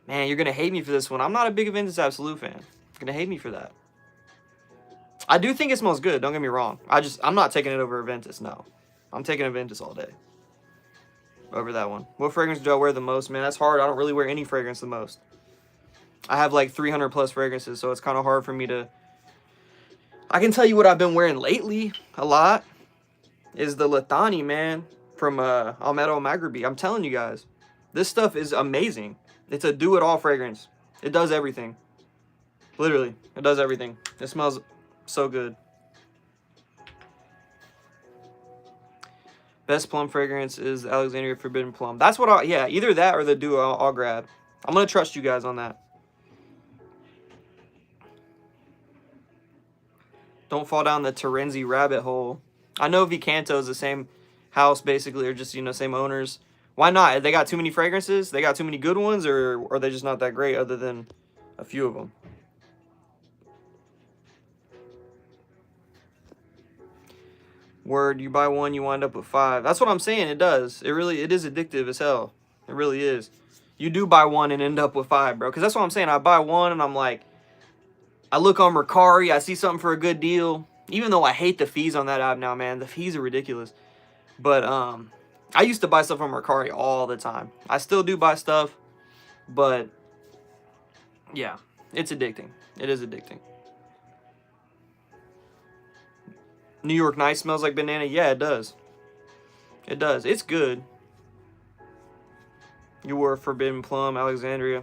Man, you're going to hate me for this one. I'm not a big Aventus Absolute fan. You're going to hate me for that. I do think it smells good. Don't get me wrong. I'm not taking it over Aventus, no. I'm taking Aventus all day. Over that one. What fragrance do I wear the most? Man, that's hard. I don't really wear any fragrance the most. I have like 300 plus fragrances, so it's kind of hard for me to... I can tell you what I've been wearing lately a lot is the Lithani, man, from Almedo Maghribi. I'm telling you guys, this stuff is amazing. It's a do-it-all fragrance. It does everything. Literally, it does everything. It smells so good. Best plum fragrance is Alexandria Forbidden Plum. That's what yeah, either that or the duo I'll grab. I'm going to trust you guys on that. Don't fall down the Terenzi rabbit hole. I know Vicanto is the same house, basically, or just, you know, same owners. Why not? They got too many fragrances? They got too many good ones, or are they just not that great other than a few of them? Word, you buy one, you wind up with 5. That's what I'm saying. It does. It is addictive as hell. It really is. You do buy one and end up with 5, bro. Because that's what I'm saying. I buy one and I'm like, I look on Mercari, I see something for a good deal. Even though I hate the fees on that app now, man. The fees are ridiculous. But I used to buy stuff on Mercari all the time. I still do buy stuff. But yeah, it's addicting. It is addicting. New York Night smells like banana. Yeah, it does. It does. It's good. You wore Forbidden Plum, Alexandria.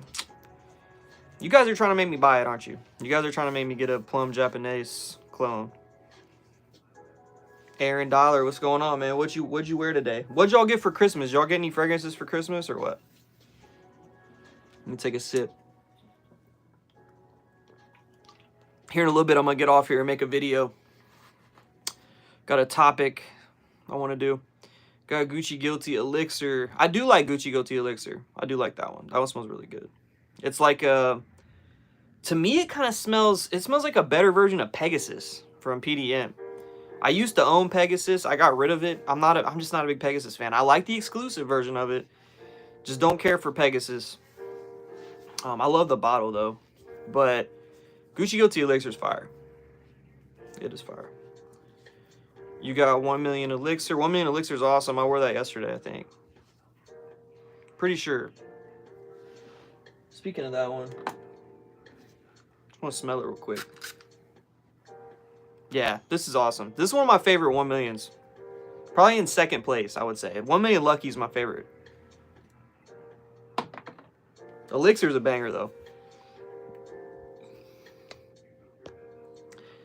You guys are trying to make me buy it, aren't you? You guys are trying to make me get a Plum Japanese clone. Aaron Dollar, what's going on, man? What'd you wear today? What'd y'all get for Christmas? Y'all get any fragrances for Christmas or what? Let me take a sip. Here in a little bit, I'm going to get off here and make a video. Got a topic I want to do. Got Gucci Guilty Elixir. I do like Gucci Guilty Elixir. I do like that one. That one smells really good. It's like a... To me, it kind of smells... It smells like a better version of Pegasus from PDM. I used to own Pegasus. I got rid of it. I'm just not a big Pegasus fan. I like the exclusive version of it. Just don't care for Pegasus. I love the bottle, though. But Gucci Guilty Elixir is fire. It is fire. You got 1 Million Elixir. 1 Million Elixir is awesome. I wore that yesterday, I think. Pretty sure. Speaking of that one, I want to smell it real quick. Yeah, this is awesome. This is one of my favorite 1 Millions. Probably in second place, I would say. 1 Million Lucky is my favorite. Elixir's a banger, though.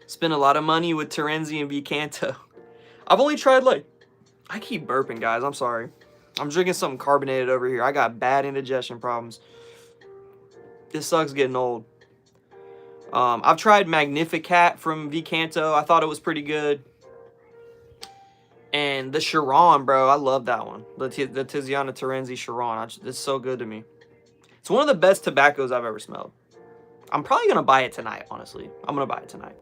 Spent a lot of money with Terenzi and Vicanto. I've only tried, like... I keep burping, guys. I'm sorry. I'm drinking something carbonated over here. I got bad indigestion problems. This sucks getting old. I've tried Magnificat from Vicanto. I thought it was pretty good. And the Chiron, bro. I love that one. The Tiziana Terenzi Chiron. It's so good to me. It's one of the best tobaccos I've ever smelled. I'm probably going to buy it tonight, honestly. I'm going to buy it tonight.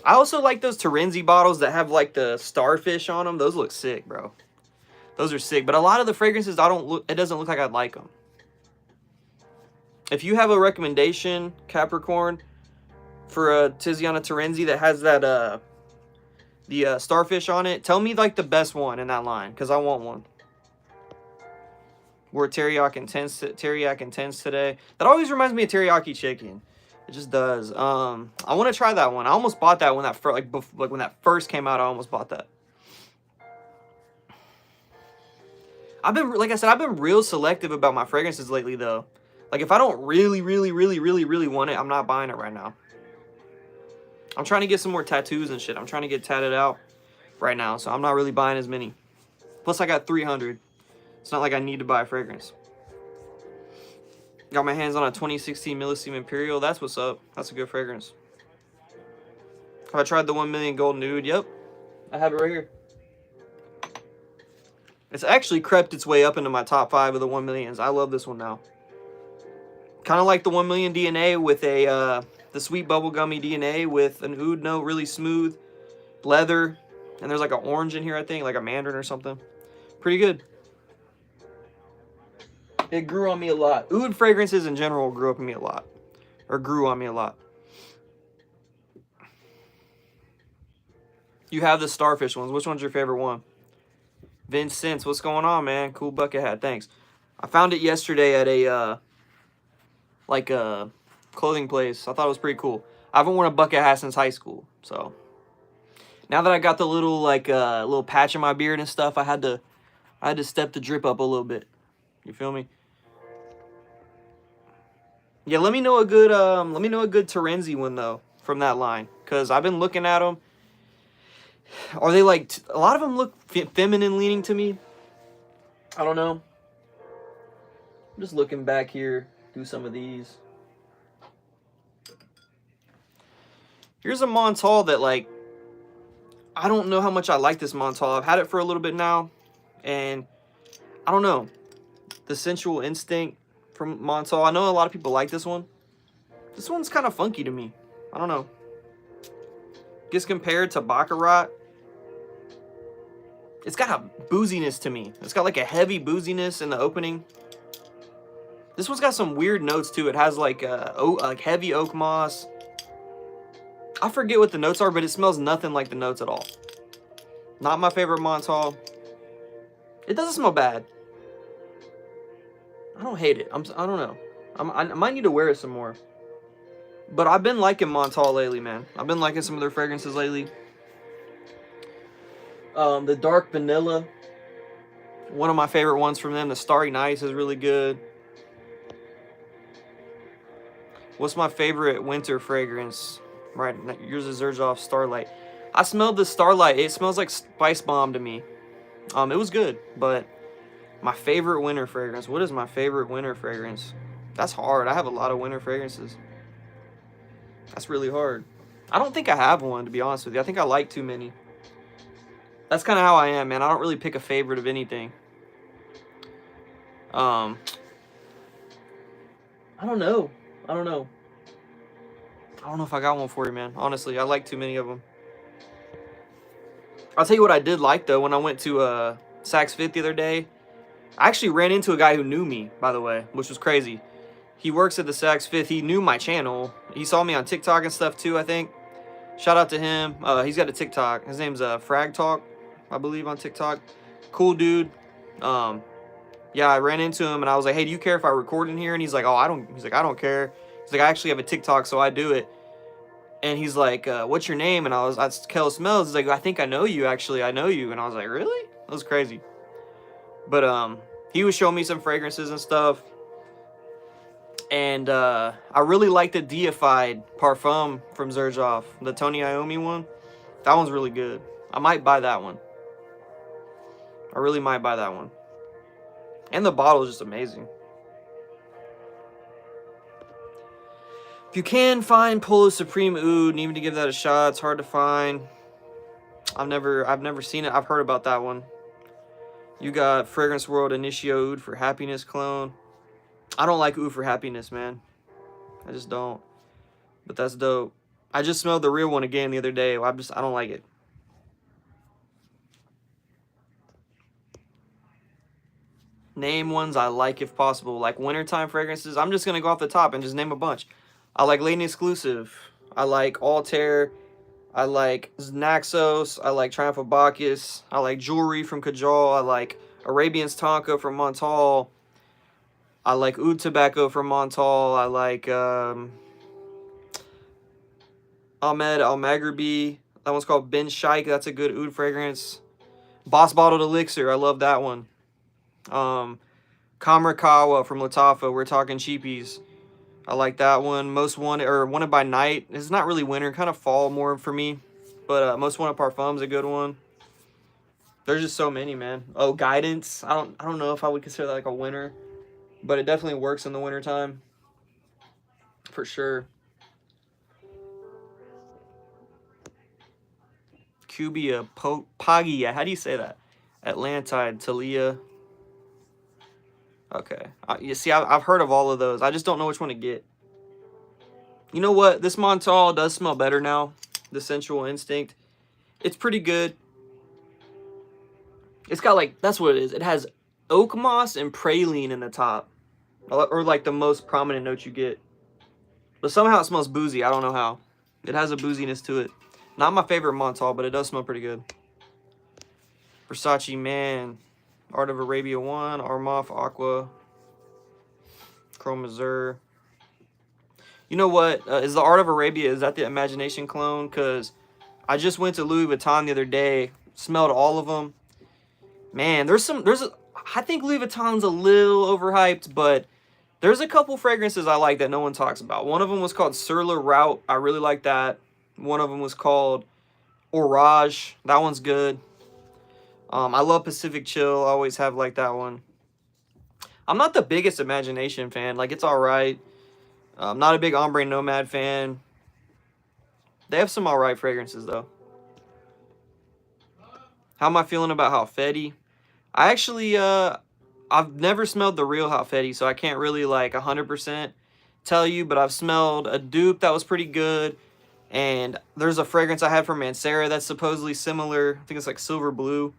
I also like those Terenzi bottles that have like the starfish on them. Those look sick, bro. Those are sick. But a lot of the fragrances, it doesn't look like I'd like them. If you have a recommendation, Capricorn, for a Tiziana Terenzi that has that the starfish on it, tell me like the best one in that line, because I want one. We're teriyaki intense today. That always reminds me of teriyaki chicken. It just does. I want to try that one. I almost bought that when when that first came out. I almost bought that. Like I said, I've been real selective about my fragrances lately, though. Like, if I don't really want it, I'm not buying it right now. I'm trying to get some more tattoos and shit. I'm trying to get tatted out right now, so I'm not really buying as many. Plus, I got 300. It's not like I need to buy a fragrance. Got my hands on a 2016 Millesime Imperial. That's what's up. That's a good fragrance. Have I tried the 1 Million Gold Nude? Yep. I have it right here. It's actually crept its way up into my top 5 of the 1 Millions. I love this one now. Kind of like the 1 Million DNA with the sweet bubblegummy DNA with an oud note, really smooth leather. And there's like an orange in here, I think, like a mandarin or something. Pretty good. It grew on me a lot. Oud fragrances in general grew on me a lot. Or grew on me a lot. You have the starfish ones. Which one's your favorite one? Vincent, what's going on, man? Cool bucket hat, thanks. I found it yesterday at a clothing place. I thought it was pretty cool. I haven't worn a bucket hat since high school, so now that I got the little little patch in my beard and stuff, I had to step the drip up a little bit. You feel me? Yeah, let me know a good Terenzi one though from that line, cause I've been looking at them. Are they like a lot of them look feminine leaning to me? I don't know. I'm just looking back here. Do some of these. Here's a Montal that, like, I don't know how much I like this Montal. I've had it for a little bit now, and I don't know. The Sensual Instinct from Montal. I know a lot of people like this one. This one's kind of funky to me. I don't know. Gets compared to Baccarat. It's got a booziness to me. It's got like a heavy booziness in the opening. This one's got some weird notes too. It has like heavy oak moss. I forget what the notes are, but it smells nothing like the notes at all. Not my favorite Montal. It doesn't smell bad. I don't hate it. I don't know. I might need to wear it some more. But I've been liking Montal lately, man. I've been liking some of their fragrances lately. The Dark Vanilla. One of my favorite ones from them. The Starry Nights is really good. What's my favorite winter fragrance? Right, yours is Zaragoff Starlight. I smelled the Starlight. It smells like Spice Bomb to me. It was good, but my favorite winter fragrance. What is my favorite winter fragrance? That's hard. I have a lot of winter fragrances. That's really hard. I don't think I have one, to be honest with you. I think I like too many. That's kind of how I am, man. I don't really pick a favorite of anything. I don't know. I don't know if I got one for you, man. Honestly, I like too many of them. I'll tell you what I did like, though, when I went to Saks Fifth the other day. I actually ran into a guy who knew me, by the way, which was crazy. He works at the Saks Fifth. He knew my channel. He saw me on TikTok and stuff, too, I think. Shout out to him. He's got a TikTok. His name's Frag Talk, I believe, on TikTok. Cool dude. Yeah, I ran into him, and I was like, hey, do you care if I record in here? And he's like, oh, I don't care. He's like, I actually have a TikTok, so I do it. And he's like, what's your name? And I Kells Smells. He's like, I think I know you, actually. I know you. And I was like, really? That was crazy. But he was showing me some fragrances and stuff. And I really like the Deified Parfum from Zaragoff, the Tony Iommi one. That one's really good. I might buy that one. I really might buy that one. And the bottle is just amazing. If you can find Polo Supreme Oud, need to give that a shot. It's hard to find. I've never seen it. I've heard about that one. You got Fragrance World Initio Oud for Happiness clone. I don't like Oud for Happiness, man. I just don't. But that's dope. I just smelled the real one again the other day. I don't like it. Name ones I like if possible. Like wintertime fragrances. I'm just going to go off the top and just name a bunch. I like Lane Exclusive. I like Altair. I like Naxos. I like Triumph of Bacchus. I like Jewelry from Kajal. I like Arabian's Tonka from Montal. I like Oud Tobacco from Montal. I like Ahmed Al Maghribi. That one's called Ben Shaikh. That's a good oud fragrance. Boss Bottled Elixir. I love that one. Kamarakawa from Latafa. We're talking cheapies. I like that one. Most Wanted, or Wanted by Night. It's not really winter, kind of fall more for me. But Most Wanted Parfum's a good one. There's just so many, man. Oh, Guidance. I don't know if I would consider that like a winter, but it definitely works in the wintertime. For sure. Cubia, Pagia. How do you say that? Atlantide, Talia. Okay. You see, I've heard of all of those. I just don't know which one to get. You know what? This Montal does smell better now. The Sensual Instinct. It's pretty good. It's got like, that's what it is. It has oak moss and praline in the top. Or like the most prominent note you get. But somehow it smells boozy. I don't know how. It has a booziness to it. Not my favorite Montal, but it does smell pretty good. Versace Man. Art of Arabia 1, Armaf, Aqua, Chrome Azure. You know what? Is the Art of Arabia, is that the Imagination clone? Because I just went to Louis Vuitton the other day, smelled all of them. Man, I think Louis Vuitton's a little overhyped, but there's a couple fragrances I like that no one talks about. One of them was called Sur Le Route. I really like that. One of them was called Orage. That one's good. I love Pacific Chill. I always have like that one. I'm not the biggest Imagination fan. Like, it's alright. I'm not a big Ombre Nomad fan. They have some alright fragrances, though. How am I feeling about Halfeti? I actually, I've never smelled the real Halfeti, so I can't really like 100% tell you, but I've smelled a dupe that was pretty good. And there's a fragrance I had from Mancera that's supposedly similar. I think it's like silver blue.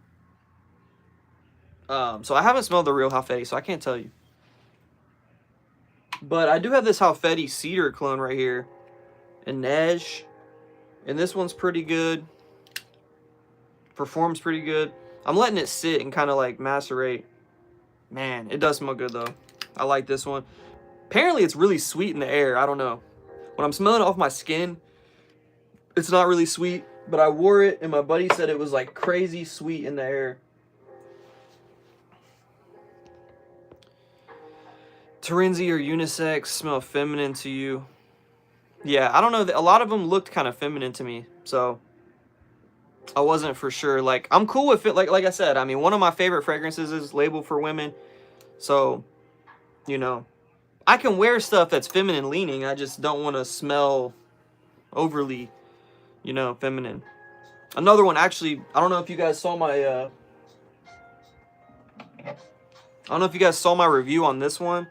So I haven't smelled the real Halfeti, so I can't tell you. But I do have this Halfeti cedar clone right here. Inej. And this one's pretty good. Performs pretty good. I'm letting it sit and kind of like macerate. Man, it does smell good though. I like this one. Apparently it's really sweet in the air. I don't know. When I'm smelling it off my skin, it's not really sweet. But I wore it and my buddy said it was like crazy sweet in the air. Terenzi or unisex smell feminine to you? Yeah, I don't know. A lot of them looked kind of feminine to me. So I wasn't for sure. Like, I'm cool with it. Like I said, I mean, one of my favorite fragrances is labeled for women. So, you know, I can wear stuff that's feminine leaning. I just don't want to smell overly, you know, feminine. Another one, actually, I don't know if you guys saw my, I don't know if you guys saw my review on this one.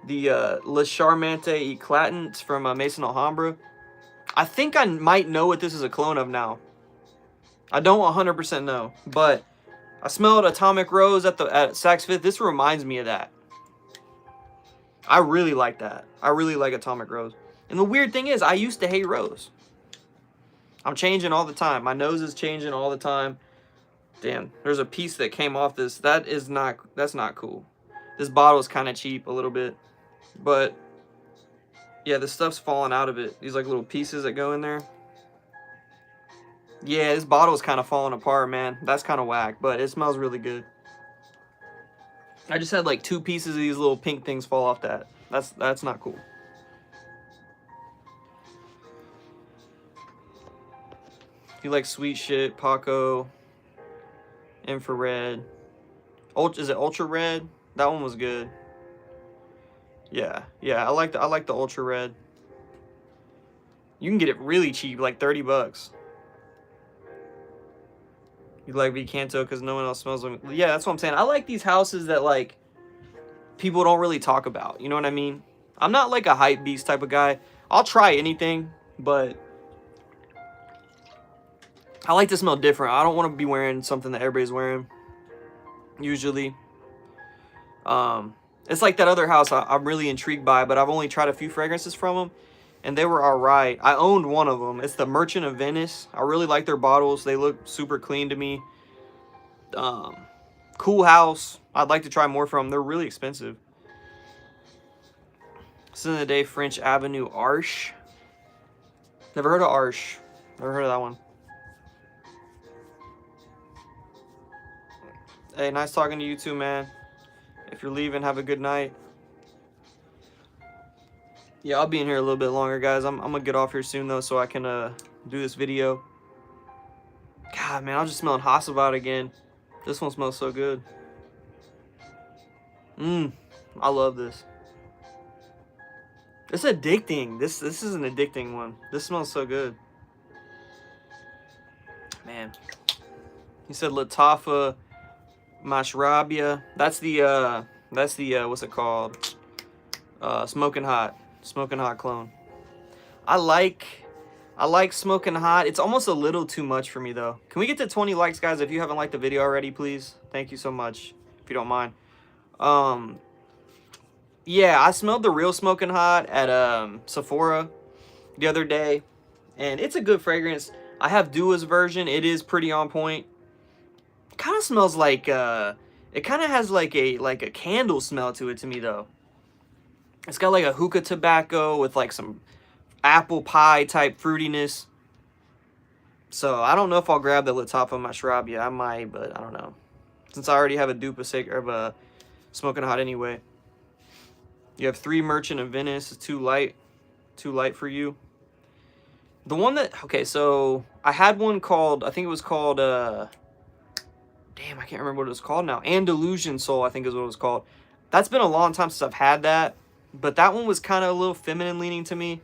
The Le Charmante Eclatant from Maison Alhambra. I think I might know what this is a clone of now. I don't 100% know, but I smelled Atomic Rose at Saks Fifth. This reminds me of that. I really like that. I really like Atomic Rose. And the weird thing is, I used to hate Rose. I'm changing all the time. My nose is changing all the time. Damn, there's a piece that came off this. That's not cool. This bottle is kind of cheap a little bit. But, yeah, the stuff's falling out of it. These, like, little pieces that go in there. Yeah, this bottle is kind of falling apart, man. That's kind of whack, but it smells really good. I just had, like, 2 pieces of these little pink things fall off that. That's not cool. If you like sweet shit, Paco, Infrared. Is it Ultra Red? That one was good. Yeah, I like the Ultra Red. You can get it really cheap, like 30 bucks. You like Vicanto because no one else smells them. Yeah, that's what I'm saying. I like these houses that, like, people don't really talk about. You know what I mean? I'm not like a hype beast type of guy. I'll try anything, but I like to smell different. I don't want to be wearing something that everybody's wearing, usually. It's like that other house I'm really intrigued by, but I've only tried a few fragrances from them, and they were alright. I owned one of them. It's the Merchant of Venice. I really like their bottles. They look super clean to me. Cool house. I'd like to try more from them. They're really expensive. Sin of the Day French Avenue Arche. Never heard of Arche. Never heard of that one. Hey, nice talking to you too, man. If you're leaving, have a good night. Yeah, I'll be in here a little bit longer, guys. I'm gonna get off here soon, though, so I can do this video. God, man, I was just smelling Hasselblad again. This one smells so good. I love this. It's addicting. This is an addicting one. This smells so good. Man. He said Latafa Mashrabia. That's the what's it called? Smoking Hot clone. I like Smoking Hot. It's almost a little too much for me though. Can we get to 20 likes, guys? If you haven't liked the video already, please. Thank you so much. If you don't mind. Yeah, I smelled the real Smoking Hot at Sephora the other day, and it's a good fragrance. I have Dua's version. It is pretty on point. It kind of smells like it kind of has like a candle smell to it to me though. It's got like a hookah tobacco with like some apple pie type fruitiness. So I don't know if I'll grab the Latafa Mashrabia. I might, but I don't know. Since I already have a dupe of a Smoking Hot anyway. You have 3 Merchant of Venice. It's too light for you. The one that, okay, so I had one called, I think it was called, damn, I can't remember what it was called now. Andalusian Soul, I think is what it was called. That's been a long time since I've had that. But that one was kind of a little feminine leaning to me.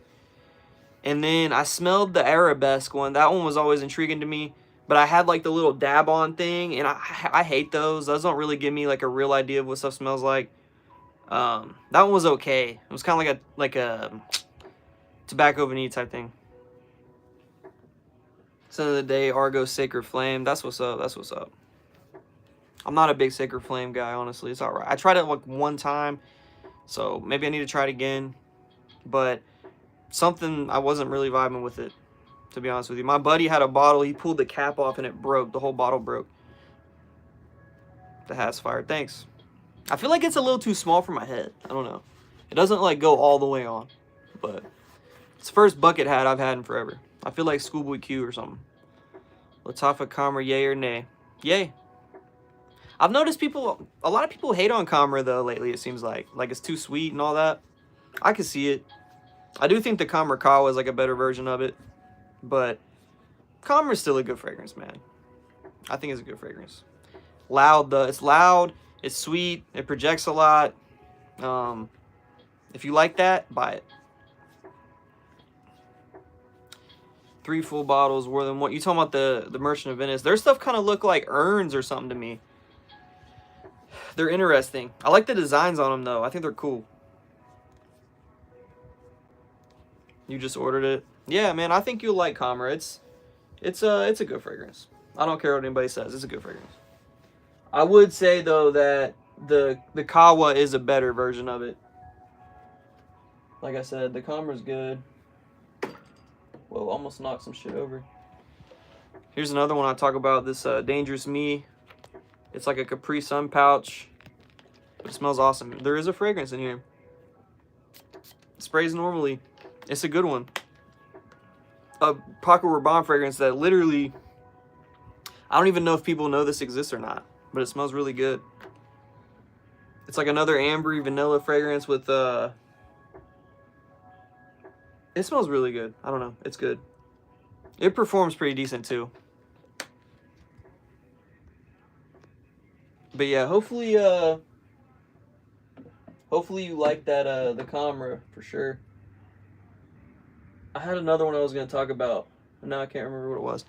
And then I smelled the Arabesque one. That one was always intriguing to me. But I had like the little dab on thing, and I hate those. Those don't really give me like a real idea of what stuff smells like. That one was okay. It was kind of like a tobacco vanille type thing. End of the day, Argo Sacred Flame. That's what's up. That's what's up. I'm not a big Sacred Flame guy, honestly. It's alright. I tried it like one time, so maybe I need to try it again. But something, I wasn't really vibing with it, to be honest with you. My buddy had a bottle. He pulled the cap off and it broke. The whole bottle broke. The hat's fired. Thanks. I feel like it's a little too small for my head. I don't know. It doesn't like go all the way on. But it's the first bucket hat I've had in forever. I feel like Schoolboy Q or something. Lattafa Comra, yay or nay? Yay. I've noticed a lot of people hate on Comra though lately, it seems like. Like it's too sweet and all that. I can see it. I do think the Comra Kawa is like a better version of it. But Comra is still a good fragrance, man. I think it's a good fragrance. Loud though. It's loud. It's sweet. It projects a lot. If you like that, buy it. 3 full bottles, more than what? You talking about the Merchant of Venice? Their stuff kind of look like urns or something to me. They're interesting. I like the designs on them though. I think they're cool. You just ordered it? Yeah, man. I think you'll like Comra. It's a good fragrance. I don't care what anybody says. It's a good fragrance. I would say though that the Kawa is a better version of it. Like I said, the Comra's good. Whoa, almost knocked some shit over. Here's another one I talk about. This Dangerous Me. It's like a Capri Sun pouch. But it smells awesome. There is a fragrance in here. It sprays normally. It's a good one. A Paco Rabanne fragrance that literally, I don't even know if people know this exists or not, but it smells really good. It's like another ambery vanilla fragrance with it smells really good. I don't know. It's good. It performs pretty decent too. But yeah, hopefully you like that the Comra for sure. I had another one I was going to talk about, but now I can't remember what it was.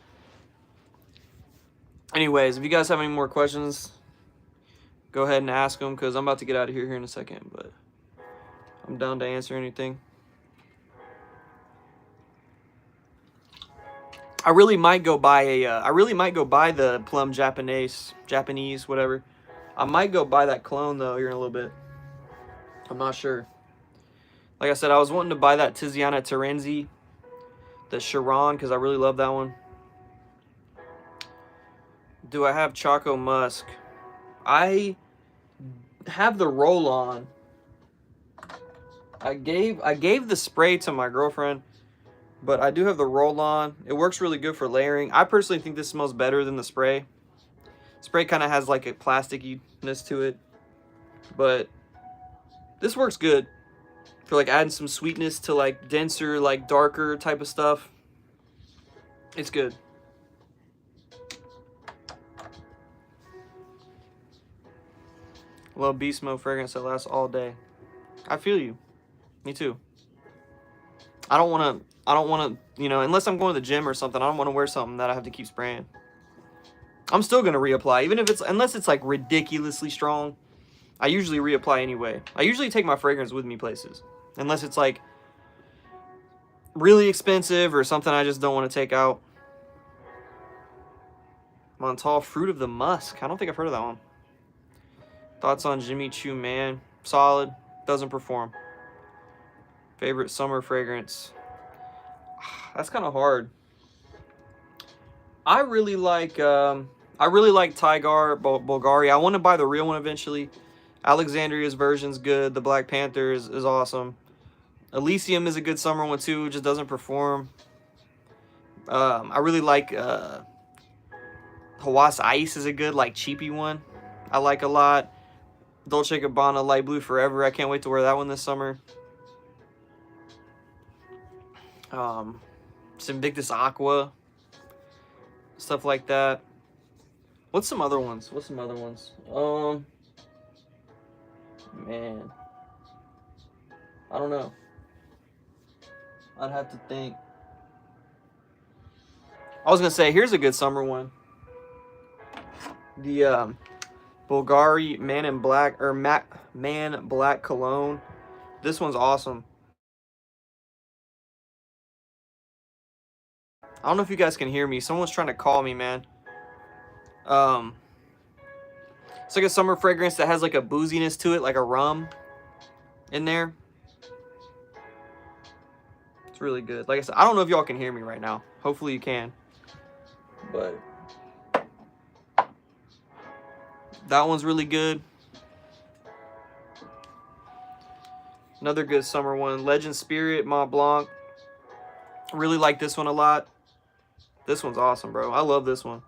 Anyways, if you guys have any more questions, go ahead and ask them, because I'm about to get out of here in a second, but I'm down to answer anything. I really might go buy the Plum Japanese, whatever. I might go buy that clone though here in a little bit. I'm not sure. Like I said, I was wanting to buy that Tiziana Terenzi, the Chiron, because I really love that one. Do I have Choco Musk? I have the roll-on. I gave the spray to my girlfriend, but I do have the roll-on. It works really good for layering. I personally think this smells better than the spray. Spray kind of has like a plasticness to it, but this works good for like adding some sweetness to like denser, like darker type of stuff. It's good. Love beast mode fragrance that lasts all day. I feel you. Me too. I don't want to, you know, unless I'm going to the gym or something, I don't want to wear something that I have to keep spraying. I'm still going to reapply, even if unless it's like ridiculously strong. I usually reapply anyway. I usually take my fragrance with me places, unless it's like really expensive or something I just don't want to take out. Montal Fruit of the Musk. I don't think I've heard of that one. Thoughts on Jimmy Choo Man? Solid. Doesn't perform. Favorite summer fragrance? That's kind of hard. I really like Tigar Bulgari. I want to buy the real one eventually. Alexandria's version's good. The Black Panther is awesome. Elysium is a good summer one too. It just doesn't perform. I really like Hawass Ice is a good like cheapy one. I like a lot. Dolce & Gabbana Light Blue Forever. I can't wait to wear that one this summer. Invictus Aqua. Stuff like that. What's some other ones? Man. I don't know. I'd have to think. I was gonna say, here's a good summer one. The Bulgari Man in Black or Man Black Cologne. This one's awesome. I don't know if you guys can hear me. Someone's trying to call me, man. It's like a summer fragrance that has like a booziness to it, like a rum in there. It's really good. Like I said, I don't know if y'all can hear me right now. Hopefully you can. But that one's really good. Another good summer one. Legend Spirit, Montblanc. Really like this one a lot. This one's awesome, bro. I love this one.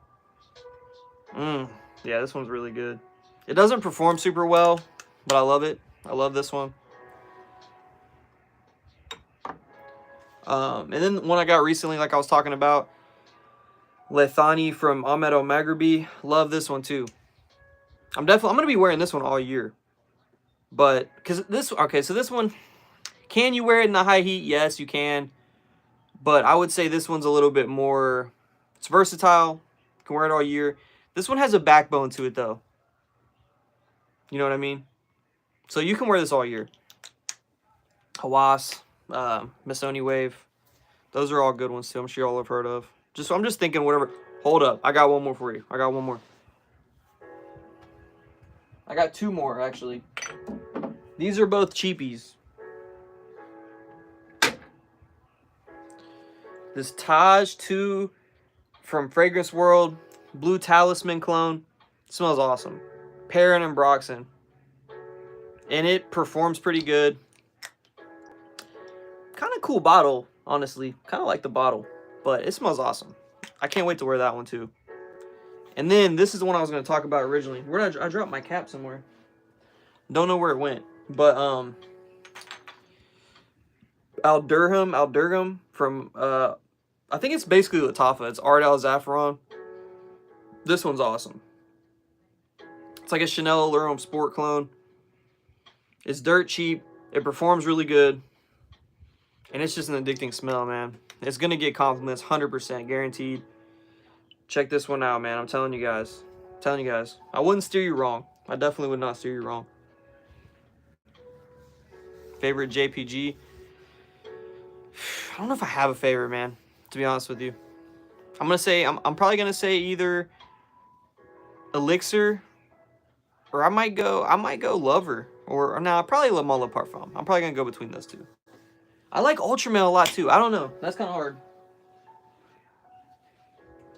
Yeah, this one's really good. It doesn't perform super well, but I love it. I love this one. And then one I got recently, like I was talking about, Lethani from Ahmed El Maghribi. Love this one too. I'm gonna be wearing this one all year. But so this one, can you wear it in the high heat? Yes, you can. But I would say this one's a little bit more, it's versatile. You can wear it all year. This one has a backbone to it though. You know what I mean? So you can wear this all year. Hawass, Missoni Wave. Those are all good ones too. I'm sure y'all have heard of. I'm just thinking whatever. Hold up. I got one more for you. I got one more. I got two more actually. These are both cheapies. This Taj 2 from Fragrance World Blue Talisman clone. Smells awesome. Perrin and Broxton. And it performs pretty good. Kind of cool bottle, honestly. Kind of like the bottle. But it smells awesome. I can't wait to wear that one too. And then this is the one I was going to talk about originally. Where did I dropped my cap somewhere? Don't know where it went. But Al Durham from I think it's basically Lattafa. It's Ard Al Zafron. This one's awesome. It's like a Chanel Allure Sport clone. It's dirt cheap. It performs really good. And it's just an addicting smell, man. It's going to get compliments, 100% guaranteed. Check this one out, man. I'm telling you guys. I wouldn't steer you wrong. I definitely would not steer you wrong. Favorite JPG? I don't know if I have a favorite, man, to be honest with you. I'm probably going to say either Elixir, or I might go Lover, or no, probably Le Mala Parfum. I'm probably going to go between those two. I like Ultramel a lot too. I don't know. That's kind of hard.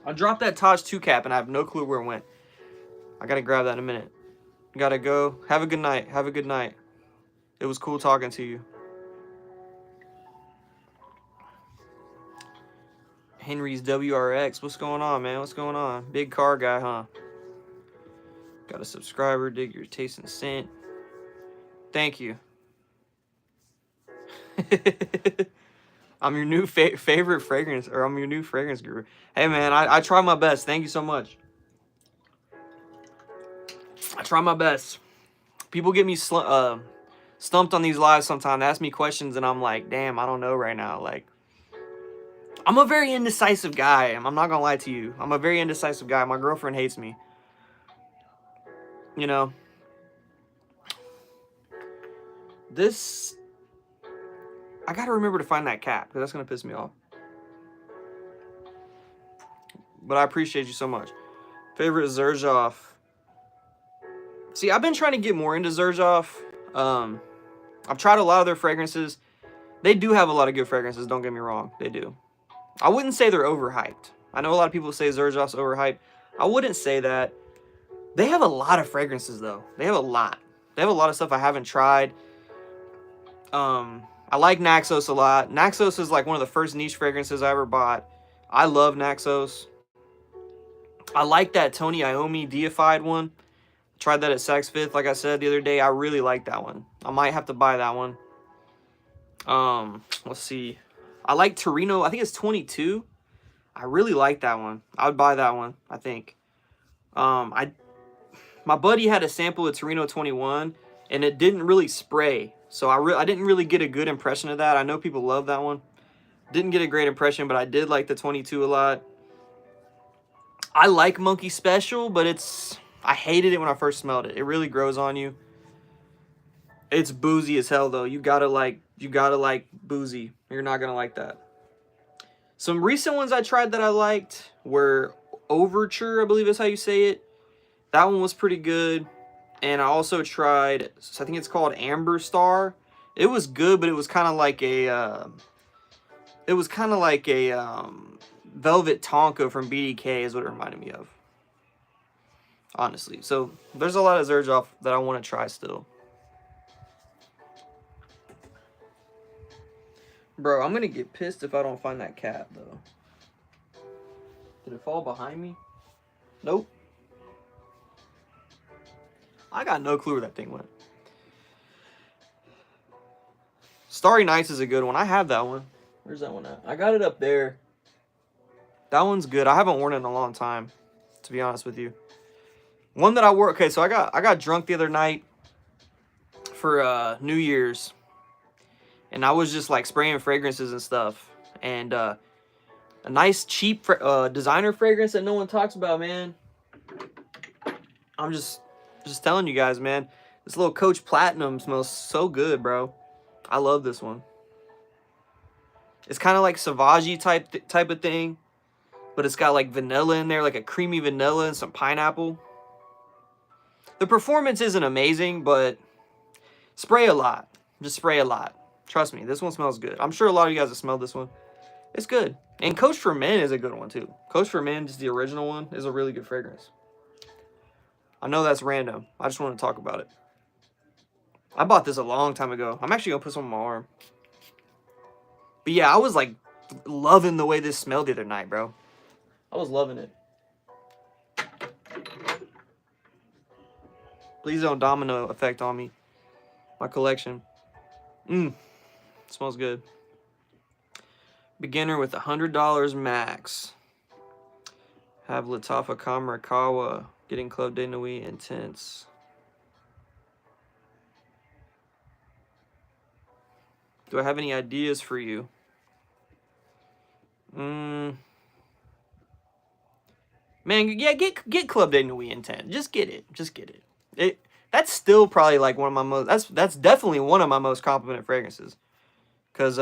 I dropped that Taj 2 cap and I have no clue where it went. I got to grab that in a minute. Got to go. Have a good night. Have a good night. It was cool talking to you. Henry's WRX. What's going on, man? What's going on? Big car guy, huh? Got a subscriber. Dig your taste and scent. Thank you. I'm your new favorite fragrance, or I'm your new fragrance guru. Hey, man, I try my best. Thank you so much. I try my best. People get me stumped on these lives sometimes. They ask me questions, and I'm like, damn, I don't know right now. Like, I'm a very indecisive guy. I'm not gonna lie to you. I'm a very indecisive guy. My girlfriend hates me. You know, this, I gotta remember to find that cap, because that's gonna piss me off. But I appreciate you so much. Favorite Zaragoff. See, I've been trying to get more into Zaragoff. I've tried a lot of their fragrances. They do have a lot of good fragrances, don't get me wrong. They do. I wouldn't say they're overhyped. I know a lot of people say Zaragoff's overhyped. I wouldn't say that. They have a lot of fragrances, though. They have a lot. They have a lot of stuff I haven't tried. I like Naxos a lot. Naxos is like one of the first niche fragrances I ever bought. I love Naxos. I like that Tony Iommi Deified one. Tried that at Saks Fifth, like I said the other day. I really like that one. I might have to buy that one. Let's see. I like Torino. I think it's 22. I really like that one. I would buy that one, I think. My buddy had a sample of Torino 21, and it didn't really spray. So I didn't really get a good impression of that. I know people love that one. Didn't get a great impression, but I did like the 22 a lot. I like Monkey Special, but I hated it when I first smelled it. It really grows on you. It's boozy as hell though. You gotta like boozy. You're not gonna like that. Some recent ones I tried that I liked were Overture, I believe is how you say it. That one was pretty good. And I also tried, I think it's called Amber Star. It was good, but it was kind of like a Velvet Tonka from BDK is what it reminded me of. Honestly. So there's a lot of Zaragoff that I want to try still. Bro, I'm going to get pissed if I don't find that cat, though. Did it fall behind me? Nope. I got no clue where that thing went. Starry Nights is a good one. I have that one. Where's that one at? I got it up there. That one's good. I haven't worn it in a long time, to be honest with you. One that I wore... Okay, so I got drunk the other night for New Year's. And I was just like spraying fragrances and stuff. And a nice cheap designer fragrance that no one talks about, man. I'm just telling you guys, man. This little Coach Platinum smells so good, bro. I love this one. It's kind of like Sauvage type of thing. But it's got like vanilla in there, like a creamy vanilla and some pineapple. The performance isn't amazing, but spray a lot. Just spray a lot. Trust me, this one smells good. I'm sure a lot of you guys have smelled this one. It's good. And Coach for Men is a good one, too. Coach for Men, just the original one, is a really good fragrance. I know that's random. I just want to talk about it. I bought this a long time ago. I'm actually going to put some on my arm. But yeah, I was like loving the way this smelled the other night, bro. I was loving it. Please don't domino effect on me. My collection. Smells good. Beginner with $100 max. Have Latafa Kamarakawa. Getting Club de Nuit Intense. Do I have any ideas for you? Man, yeah, get Club de Nuit Intense. Just get it. Just get it. That's still probably like one of my most... That's definitely one of my most complimented fragrances. Because,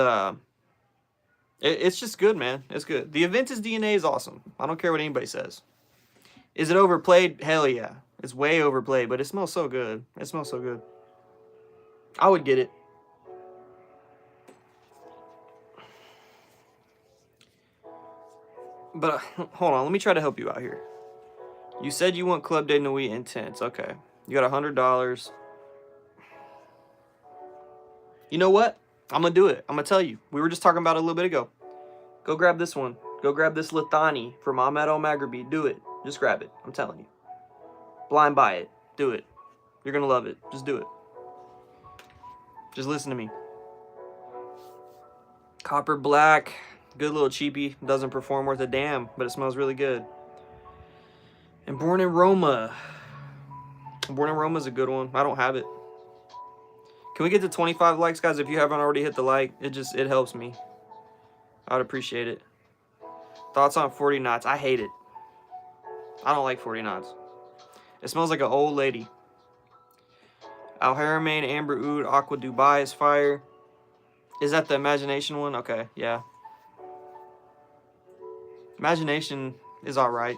it's just good, man. It's good. The Aventus DNA is awesome. I don't care what anybody says. Is it overplayed? Hell yeah. It's way overplayed, but it smells so good. It smells so good. I would get it. But, hold on. Let me try to help you out here. You said you want Club de Nuit Intense. Okay. You got $100. You know what? I'm going to do it. I'm going to tell you. We were just talking about it a little bit ago. Go grab this one. Go grab this Lithani from Ahmed El Maghrabi. Do it. Just grab it. I'm telling you. Blind buy it. Do it. You're going to love it. Just do it. Just listen to me. Copper Black. Good little cheapie. Doesn't perform worth a damn, but it smells really good. And Born in Roma. Born in Roma is a good one. I don't have it. Can we get to 25 likes, guys? If you haven't already hit the like, it helps me. I'd appreciate it. Thoughts on 40 knots? I hate it. I don't like 40 knots. It smells like an old lady. Al Haramain, Amber Oud, Aqua Dubai is fire. Is that the Imagination one? Okay, yeah. Imagination is alright.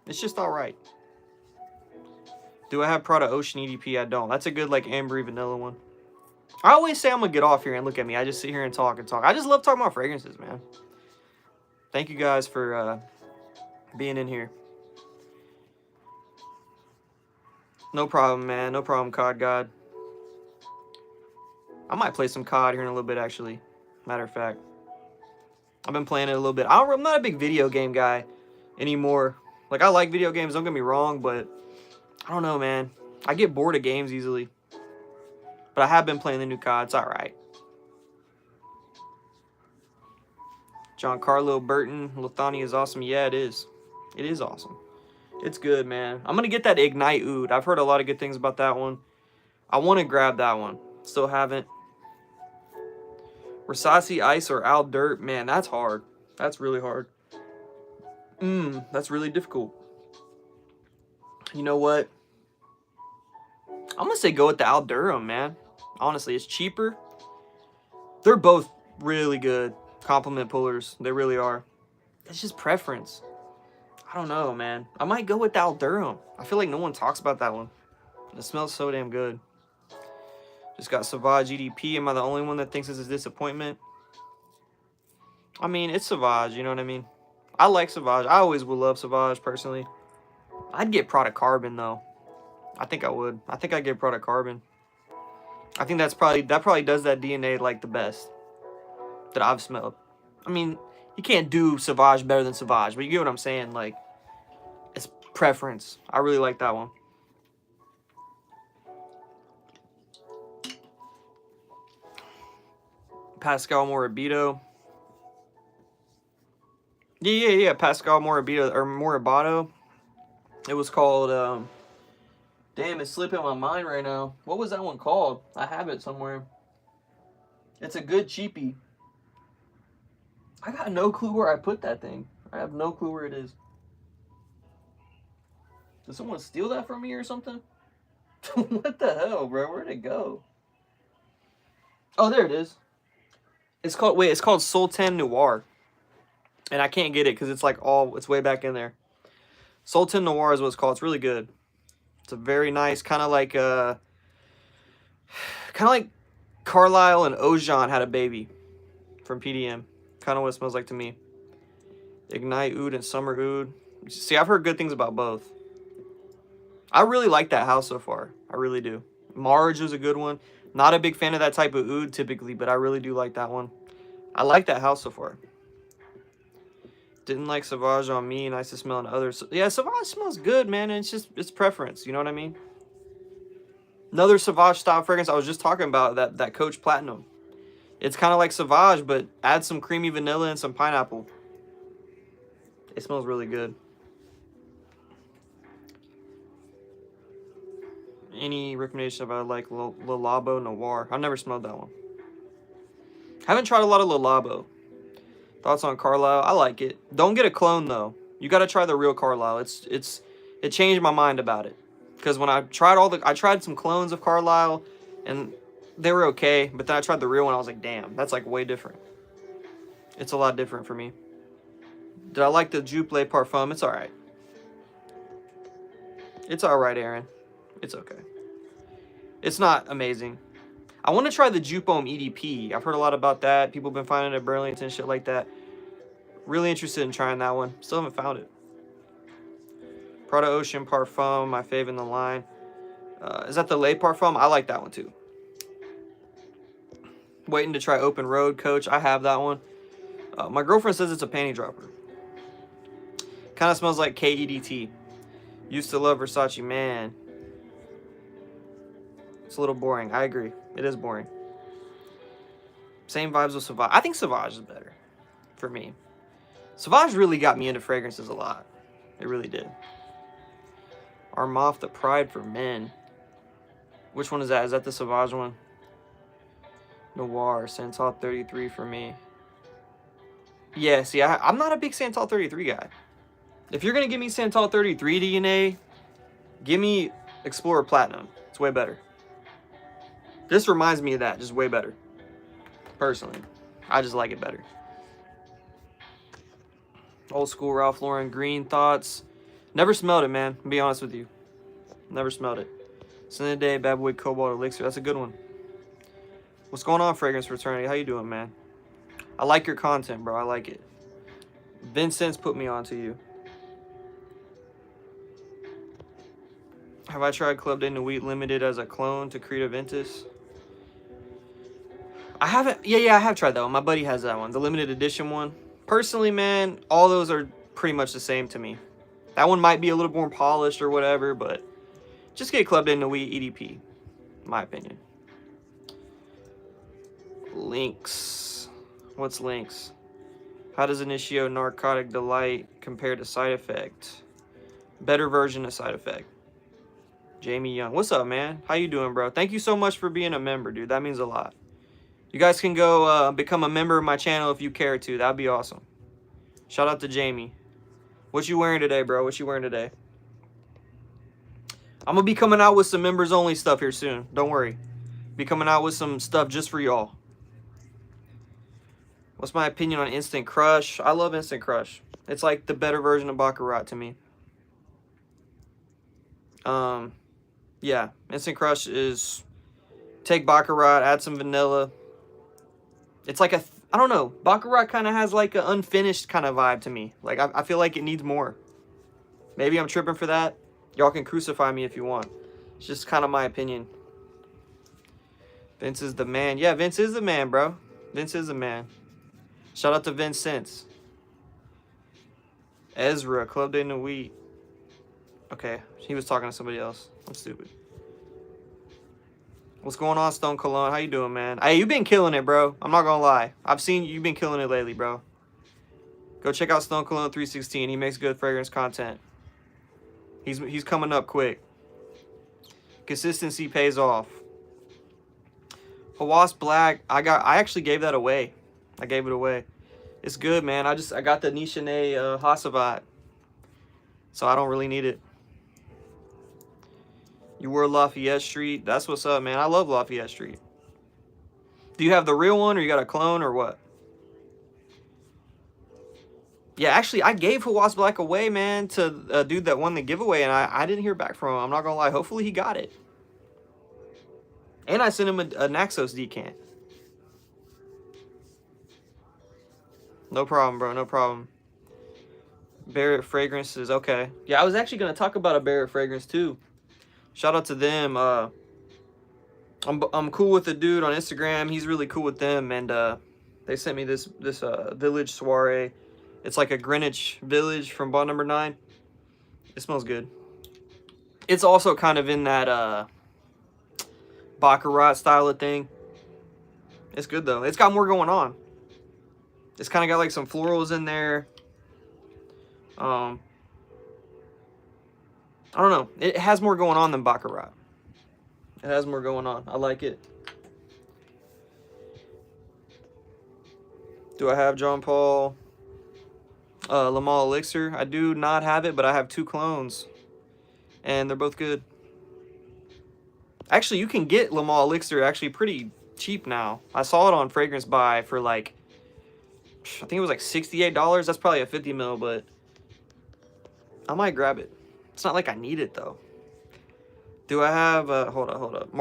It's just alright. Do I have Prada Ocean EDP? I don't. That's a good, like, ambery vanilla one. I always say I'm going to get off here and look at me. I just sit here and talk and talk. I just love talking about fragrances, man. Thank you guys for being in here. No problem, man. No problem, COD God. I might play some COD here in a little bit, actually. Matter of fact. I've been playing it a little bit. I'm not a big video game guy anymore. Like, I like video games, don't get me wrong, but I don't know, man. I get bored of games easily. But I have been playing the new COD. It's alright. Giancarlo Burton. Lithani is awesome. Yeah, it is. It is awesome. It's good, man. I'm going to get that Ignite Oud. I've heard a lot of good things about that one. I want to grab that one. Still haven't. Rasasi Ice or Al Dirt. Man, that's hard. That's really hard. That's really difficult. You know what? I'm going to say go with the Aldurum, man. Honestly, it's cheaper. They're both really good compliment pullers. They really are. It's just preference. I don't know, man. I might go with the Aldurum. I feel like no one talks about that one. It smells so damn good. Just got Sauvage EDP. Am I the only one that thinks this is a disappointment? I mean, it's Sauvage, you know what I mean? I like Sauvage. I always will love Sauvage, personally. I'd get Product Carbon, though. I think I would. I think I'd get Product Carbon. I think that probably does that DNA like the best that I've smelled. I mean, you can't do Sauvage better than Sauvage, but you get what I'm saying. Like, it's preference. I really like that one. Pascal Morabito. Yeah. Pascal Morabito or Morabato. It was called. Damn, it's slipping my mind right now. What was that one called? I have it somewhere. It's a good cheapie. I got no clue where I put that thing. I have no clue where it is. Did someone steal that from me or something? What the hell, bro? Where'd it go? Oh, there it is. It's called Sultan Noir. And I can't get it because it's like it's way back in there. Sultan Noir is what it's called. It's really good. It's a very nice, kind of like Carlisle and Ojan had a baby from PDM. Kind of what it smells like to me. Ignite Oud and Summer Oud. See, I've heard good things about both. I really like that house so far. I really do. Marge was a good one. Not a big fan of that type of oud typically, but I really do like that one. I like that house so far. Didn't like Sauvage on me. Nice to smell on others. Yeah, Sauvage smells good, man. And it's preference. You know what I mean? Another Sauvage style fragrance I was just talking about, that Coach Platinum. It's kind of like Sauvage, but add some creamy vanilla and some pineapple. It smells really good. Any recommendation about like Le Labo Noir? I've never smelled that one. Haven't tried a lot of Le Labo. Thoughts on Carlisle? I like it. Don't get a clone though. You got to try the real Carlisle. It changed my mind about it. Because when I tried some clones of Carlisle and they were okay, but then I tried the real one. I was like, damn, that's like way different. It's a lot different for me. Did I like the Juple Parfum? It's all right. It's all right, Aaron. It's okay. It's not amazing. I want to try the Jupome EDP. I've heard a lot about that. People have been finding it at Burlington, shit like that. Really interested in trying that one. Still haven't found it. Prada Ocean Parfum, my fave in the line. Is that the Le Parfum? I like that one too. Waiting to try Open Road, Coach. I have that one. My girlfriend says it's a panty dropper. Kind of smells like KEDT. Used to love Versace, man. It's a little boring. I agree. It is boring. Same vibes with Sauvage. I think Sauvage is better for me. Sauvage really got me into fragrances a lot. It really did. Armaf, the Pride for Men. Which one is that? Is that the Sauvage one? Noir, Santal 33 for me. Yeah, see, I'm not a big Santal 33 guy. If you're going to give me Santal 33 DNA, give me Explorer Platinum. It's way better. This reminds me of that, just way better. Personally, I just like it better. Old school Ralph Lauren green thoughts. Never smelled it, man. I'll be honest with you. Never smelled it. Sunday Day Bad Boy Cobalt Elixir. That's a good one. What's going on, Fragrance Fraternity? How you doing, man? I like your content, bro. I like it. Vincent's put me on to you. Have I tried Club de Nuit Limited as a clone to Creed Aventus? I haven't. Yeah, I have tried that one. My buddy has that one. The limited edition one. Personally, man, all those are pretty much the same to me. That one might be a little more polished or whatever, but just get Club de Nuit EDP, in my opinion. Links. What's links? How does Initio Narcotic Delight compare to Side Effect? Better version of Side Effect. Jamie Young. What's up, man? How you doing, bro? Thank you so much for being a member, dude. That means a lot. You guys can go become a member of my channel if you care to. That'd be awesome. Shout out to Jamie. What you wearing today, bro? What you wearing today? I'm going to be coming out with some members only stuff here soon. Don't worry. Be coming out with some stuff just for y'all. What's my opinion on Instant Crush? I love Instant Crush. It's like the better version of Baccarat to me. Yeah, Instant Crush is take Baccarat, add some vanilla. It's like I don't know. Baccarat kind of has like an unfinished kind of vibe to me. Like I feel like it needs more. Maybe I'm tripping for that. Y'all can crucify me if you want. It's just kind of my opinion. Vince is the man. Yeah, Vince is the man, bro. Vince is the man. Shout out to Vincent. Ezra, Club de Nuit. Okay, he was talking to somebody else. I'm stupid. What's going on, Stone Cologne? How you doing, man? Hey, you've been killing it, bro. I'm not gonna lie. I've seen you've been killing it lately, bro. Go check out Stone Cologne 316. He makes good fragrance content. He's coming up quick. Consistency pays off. Hawas Black. I actually gave that away. I gave it away. It's good, man. I got the Nishane Hasavat. So I don't really need it. You were Lafayette Street. That's what's up, man. I love Lafayette Street. Do you have the real one or you got a clone or what? Yeah, actually, I gave Hawas Black away, man, to a dude that won the giveaway, and I didn't hear back from him. I'm not going to lie. Hopefully he got it. And I sent him a Naxos decant. No problem, bro. No problem. Barrett Fragrances. Okay. Yeah, I was actually going to talk about a Barrett fragrance, too. Shout out to them. I'm cool with the dude on Instagram. He's really cool with them, and they sent me this Village Soiree. It's like a Greenwich Village from Bond No. 9. It smells good. It's also kind of in that Baccarat style of thing. It's good though. It's got more going on. It's kind of got like some florals in there. I don't know. It has more going on than Baccarat. It has more going on. I like it. Do I have Jean Paul Le Male Elixir? I do not have it, but I have 2 clones. And they're both good. Actually, you can get Le Male Elixir actually pretty cheap now. I saw it on Fragrance Buy for like, I think it was like $68. That's probably a 50 ml, but I might grab it. It's not like I need it though. Do I have, hold up.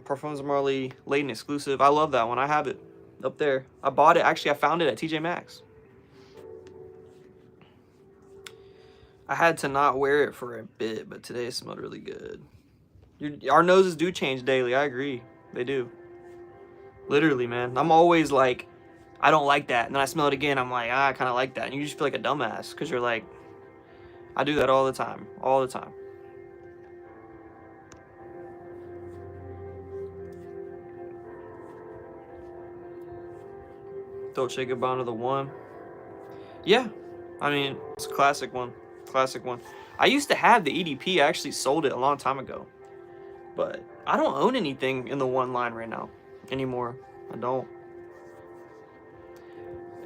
Parfums Marley Layton exclusive. I love that one. I have it up there. I bought it. Actually, I found it at TJ Maxx. I had to not wear it for a bit, but today it smelled really good. Our noses do change daily. I agree. They do. Literally, man. I'm always like, I don't like that. And then I smell it again. I'm like, I kind of like that. And you just feel like a dumbass because you're like, I do that all the time. All the time. Dolce & Gabbana the one. Yeah. I mean, it's a classic one. Classic one. I used to have the EDP. I actually sold it a long time ago. But I don't own anything in the one line right now anymore. I don't.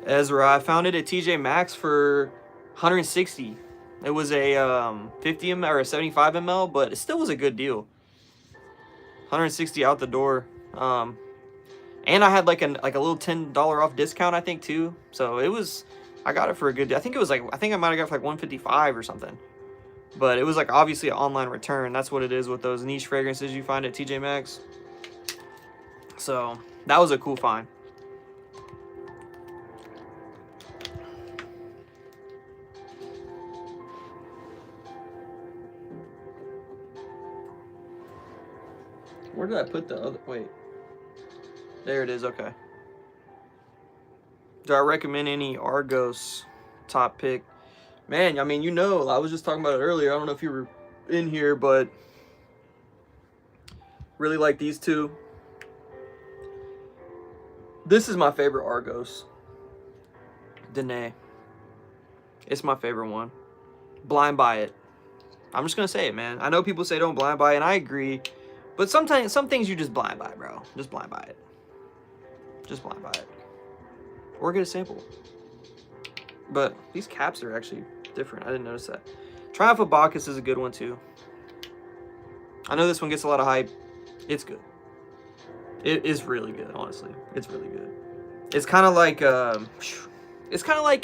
Ezra, I found it at TJ Maxx for 160. It was a 50 ml or a 75 ml, but it still was a good deal. 160 out the door. And I had like a little $10 off discount, I think, too. So it was, I got it for a good deal. I think it was like, I think I might have got it for like 155 or something. But it was like obviously an online return. That's what it is with those niche fragrances you find at TJ Maxx. So that was a cool find. Where did I put the other, wait. There it is, okay. Do I recommend any Argos top pick? Man, I mean, you know, I was just talking about it earlier. I don't know if you were in here, but really like these two. This is my favorite Argos. Danae. It's my favorite one. Blind buy it. I'm just gonna say it, man. I know people say don't blind buy it, and I agree. But sometimes, some things you just blind buy, bro. Just blind buy it. Just blind buy it. Or get a sample. But these caps are actually different. I didn't notice that. Triumph of Bacchus is a good one, too. I know this one gets a lot of hype. It's good. It is really good, honestly. It's really good. It's kind of like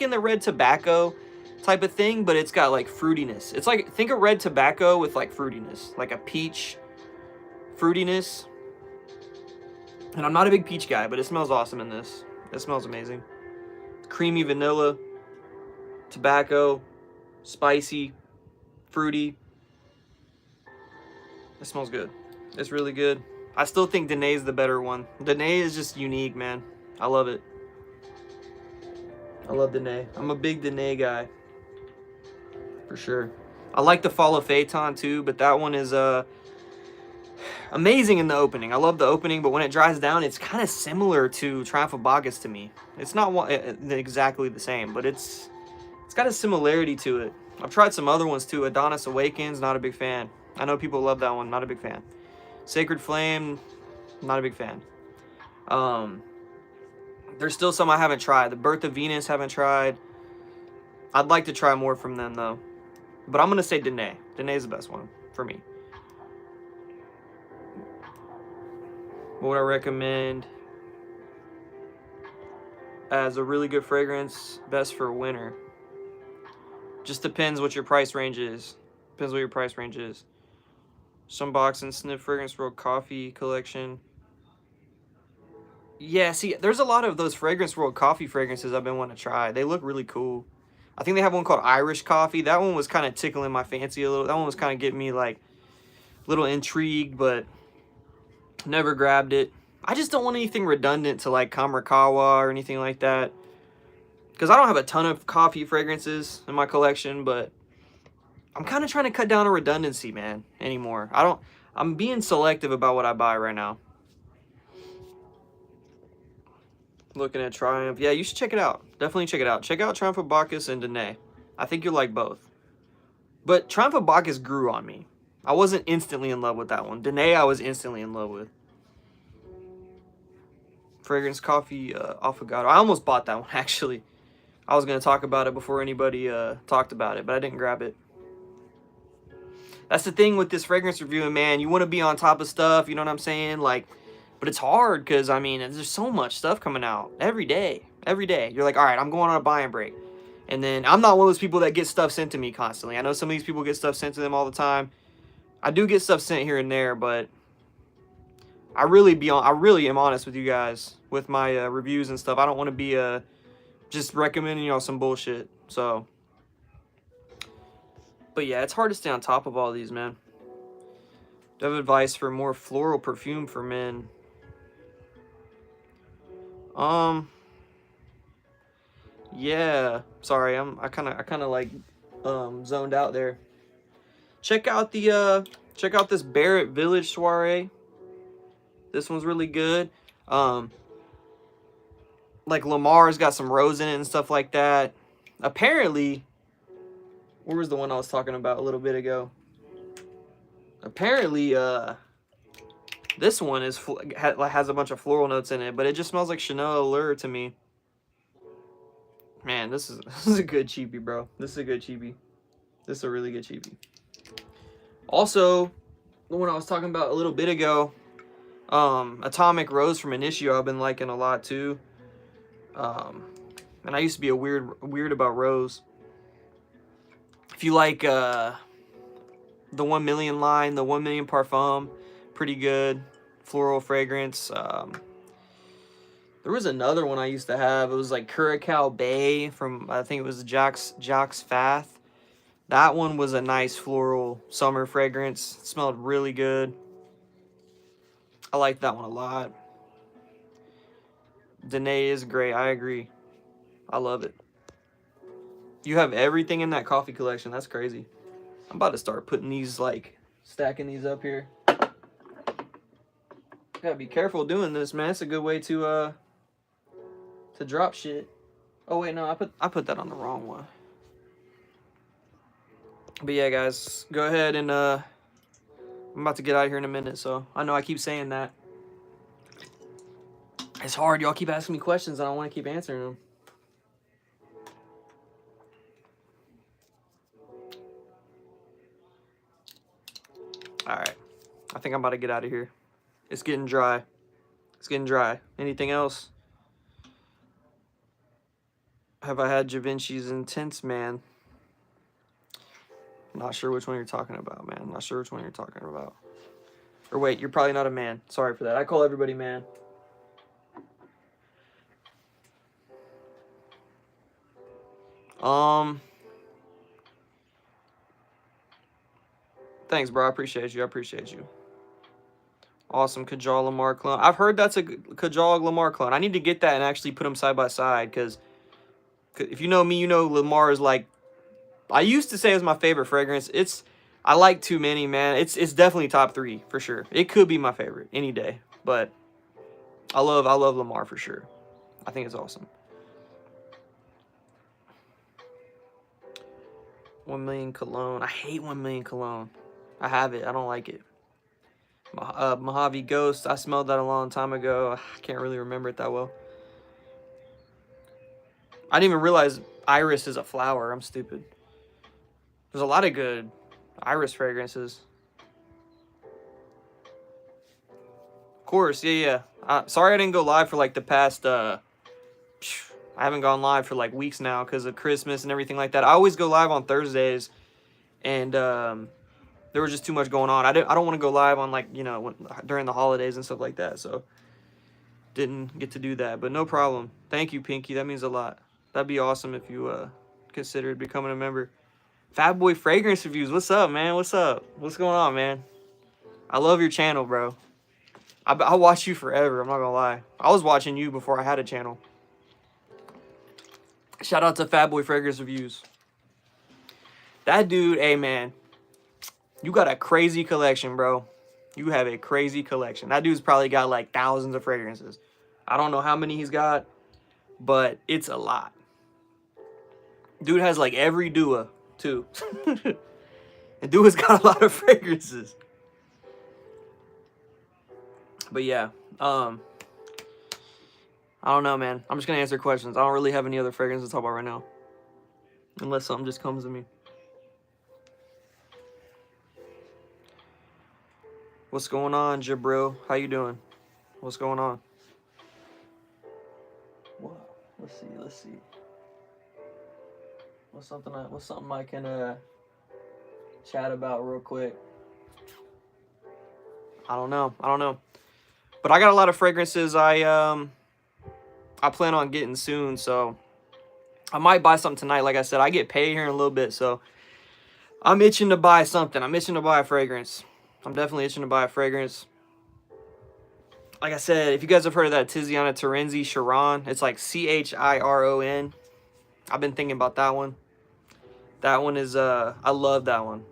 in the red tobacco type of thing, but it's got like fruitiness. It's like, think of red tobacco with like fruitiness, like a peach fruitiness. And I'm not a big peach guy, but it smells awesome in this. It smells amazing. Creamy vanilla, tobacco, spicy, fruity. It smells good. It's really good. I still think Dene is the better one. Dene is just unique, man. I love it. I love Dene. I'm a big Dene guy. For sure. I like the Follow Phaeton too, but that one is amazing in the opening. I love the opening, but when it dries down, it's kind of similar to Triumph of Bacchus to me. It's not exactly the same, but it's got a similarity to it. I've tried some other ones too. Adonis Awakens, not a big fan. I know people love that one, not a big fan. Sacred Flame, not a big fan. There's still some I haven't tried. The Birth of Venus, haven't tried. I'd like to try more from them though. But I'm going to say Dene. Dene is the best one for me. What would I recommend as a really good fragrance? Best for winter. Just depends what your price range is. Depends what your price range is. Some box and sniff fragrance world coffee collection. Yeah, see, there's a lot of those fragrance world coffee fragrances I've been wanting to try. They look really cool. I think they have one called Irish Coffee. That one was kind of tickling my fancy a little. That one was kind of getting me like a little intrigued, but never grabbed it. I just don't want anything redundant to like Kamarikawa or anything like that. Because I don't have a ton of coffee fragrances in my collection, but I'm kind of trying to cut down on redundancy, man, anymore. I'm being selective about what I buy right now. Looking at Triumph. Yeah, you should check it out. Definitely check it out. Check out Triumph of Bacchus and Dene. I think you'll like both. But Triumph of Bacchus grew on me. I wasn't instantly in love with that one. Dene I was instantly in love with. Fragrance Coffee Affogato. I almost bought that one, actually. I was going to talk about it before anybody talked about it, but I didn't grab it. That's the thing with this fragrance reviewing, man. You want to be on top of stuff, you know what I'm saying? Like, but it's hard because, I mean, there's so much stuff coming out every day. Every day. You're like, all right, I'm going on a buying break. And then I'm not one of those people that get stuff sent to me constantly. I know some of these people get stuff sent to them all the time. I do get stuff sent here and there, but I really am honest with you guys with my reviews and stuff. I don't want to be just recommending y'all some bullshit. So, but yeah, it's hard to stay on top of all these, man. Do you have advice for more floral perfume for men? Yeah. Sorry, I kind of like zoned out there. Check out this Barrett Village Soiree. This one's really good. Like Lamar's got some rose in it and stuff like that. Apparently, where was the one I was talking about a little bit ago? Apparently, this one has a bunch of floral notes in it, but it just smells like Chanel Allure to me. Man, this is a good cheapie, bro. This is a good cheapie. This is a really good cheapie. Also, the one I was talking about a little bit ago, Atomic Rose from Initio, I've been liking a lot too. And I used to be a weird about rose. If you like the 1 Million line, the 1 Million Parfum, pretty good floral fragrance. There was another one I used to have. It was like Curacao Bay from, I think it was Jacques Fath. That one was a nice floral summer fragrance. It smelled really good. I liked that one a lot. Dene is great. I agree. I love it. You have everything in that coffee collection. That's crazy. I'm about to start putting these, like, stacking these up here. Gotta be careful doing this, man. It's a good way to drop shit. Oh wait, no, I put that on the wrong one. But yeah, guys, go ahead and I'm about to get out of here in a minute, so I know I keep saying that. It's hard. Y'all keep asking me questions, and I want to keep answering them. All right. I think I'm about to get out of here. It's getting dry. It's getting dry. Anything else? Have I had Givenchy's Intense Man? Not sure which one you're talking about, man. Not sure which one you're talking about. Or wait, you're probably not a man. Sorry for that. I call everybody man. Thanks, bro. I appreciate you. I appreciate you. Awesome Kajal Lamar clone. I've heard that's a Kajal Lamar clone. I need to get that and actually put them side by side, because if you know me, you know Lamar is like, I used to say it was my favorite fragrance. I like too many, man. It's definitely top 3 for sure. It could be my favorite any day, but I love Lamar for sure. I think it's awesome. 1 million cologne. I hate 1 million cologne. I have it. I don't like it. Mojave Ghost. I smelled that a long time ago. I can't really remember it that well. I didn't even realize iris is a flower. I'm stupid. There's a lot of good iris fragrances. Of course, yeah. Sorry I didn't go live for like the past, I haven't gone live for like weeks now because of Christmas and everything like that. I always go live on Thursdays, and there was just too much going on. I don't want to go live on, like, you know, during the holidays and stuff like that, so didn't get to do that. But no problem. Thank you, Pinky. That means a lot. That'd be awesome if you considered becoming a member. Fat Boy Fragrance Reviews. What's up, man? What's up? What's going on, man? I love your channel, bro. I'll watch you forever. I'm not gonna lie. I was watching you before I had a channel. Shout out to Fat Boy Fragrance Reviews. That dude, hey, man. You got a crazy collection, bro. You have a crazy collection. That dude's probably got like thousands of fragrances. I don't know how many he's got, but it's a lot. Dude has like every Dua, too. And Dua's got a lot of fragrances. But yeah, I don't know, man. I'm just going to answer questions. I don't really have any other fragrances to talk about right now. Unless something just comes to me. What's going on, Jabril? How you doing? What's going on? Whoa. Let's see. What's something I can chat about real quick? I don't know. But I got a lot of fragrances I plan on getting soon, so I might buy something tonight. Like I said, I get paid here in a little bit, so I'm itching to buy something. I'm itching to buy a fragrance. I'm definitely itching to buy a fragrance. Like I said, if you guys have heard of that Tiziana Terenzi Chiron, it's like Chiron. I've been thinking about that one. That one is, I love that one.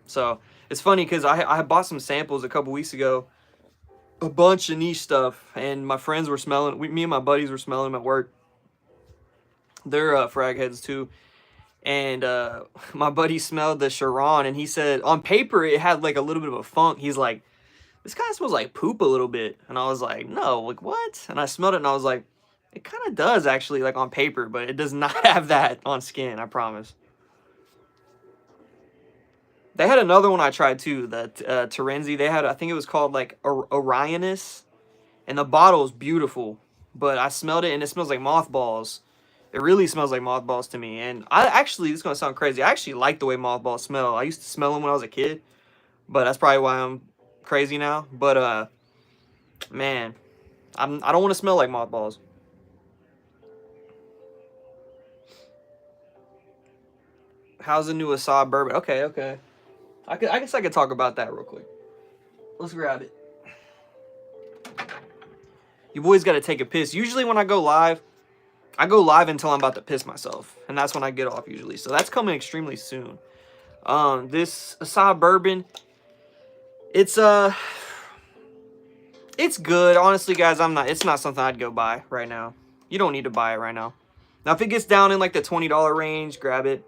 So, it's funny because I bought some samples a couple weeks ago. A bunch of niche stuff. And my friends were smelling, me and my buddies were smelling them at work. They're frag heads too. And my buddy smelled the Chiron, and he said, on paper, it had like a little bit of a funk. He's like, this kind of smells like poop a little bit. And I was like, no, like what? And I smelled it, and I was like, it kind of does actually, like on paper, but it does not have that on skin, I promise. They had another one I tried too, that Terenzi. They had, I think it was called like Orionis, and the bottle is beautiful, but I smelled it, and it smells like mothballs. It really smells like mothballs to me. And I actually, this is going to sound crazy, I actually like the way mothballs smell. I used to smell them when I was a kid, but that's probably why I'm crazy now. But, man, I don't want to smell like mothballs. How's the new Assad bourbon? Okay. I guess I could talk about that real quick. Let's grab it. You boys got to take a piss. Usually when I go live until I'm about to piss myself, and that's when I get off usually. So that's coming extremely soon. This Assad bourbon, it's good. Honestly, guys, it's not something I'd go buy right now. You don't need to buy it right now. Now, if it gets down in like the $20 range, grab it.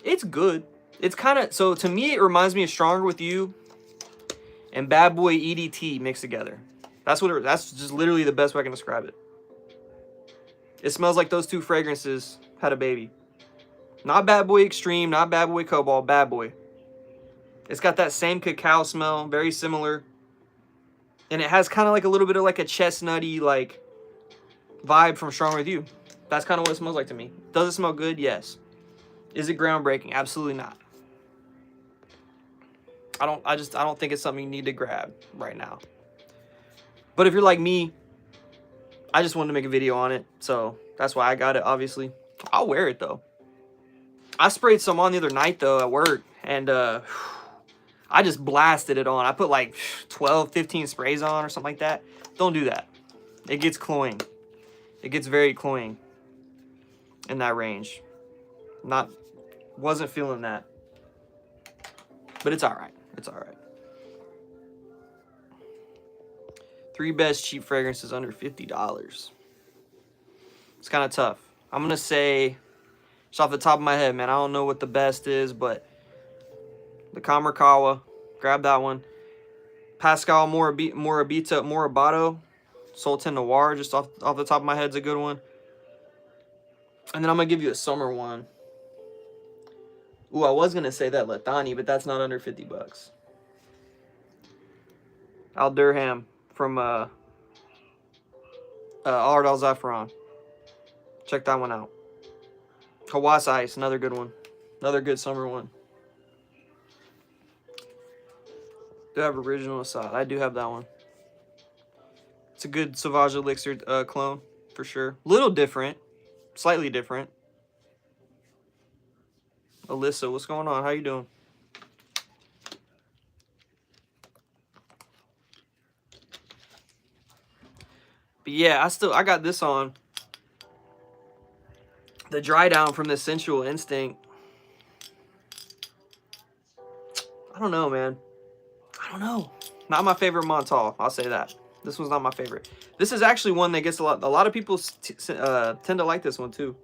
It's good. It's kind of, so to me, it reminds me of Stronger With You and Bad Boy EDT mixed together. That's just literally the best way I can describe it. It smells like those two fragrances had a baby. Not Bad Boy Extreme, not Bad Boy Cobalt, Bad Boy. It's got that same cacao smell, very similar. And it has kind of like a little bit of like a chestnutty like vibe from Strong With You. That's kind of what it smells like to me. Does it smell good? Yes. Is it groundbreaking? Absolutely not. I don't think it's something you need to grab right now. But if you're like me, I just wanted to make a video on it, so that's why I got it, obviously. I'll wear it, though. I sprayed some on the other night, though, at work, and I just blasted it on. I put like 12, 15 sprays on or something like that. Don't do that. It gets cloying. It gets very cloying in that range. Wasn't feeling that. But it's alright. It's alright. 3 best cheap fragrances under $50. It's kind of tough. I'm going to say, just off the top of my head, man, I don't know what the best is, but the Kamerkawa, grab that one. Pascal Morabito, Sultan Noir, just off the top of my head, is a good one. And then I'm going to give you a summer one. Ooh, I was going to say that Lethani, but that's not under 50 bucks. Al Durham from Ard Al Zafran. Check that one out. Hawass Ice, another good one. Another good summer one. Do have Original Assad. I do have that one. It's a good Sauvage Elixir clone, for sure. Little different. Slightly different. Alyssa, what's going on? How you doing? But yeah, I got this on. The dry down from the Sensual Instinct. I don't know, man. I don't know. Not my favorite Montal. I'll say that. This one's not my favorite. This is actually one that gets a lot of people tend to like this one too.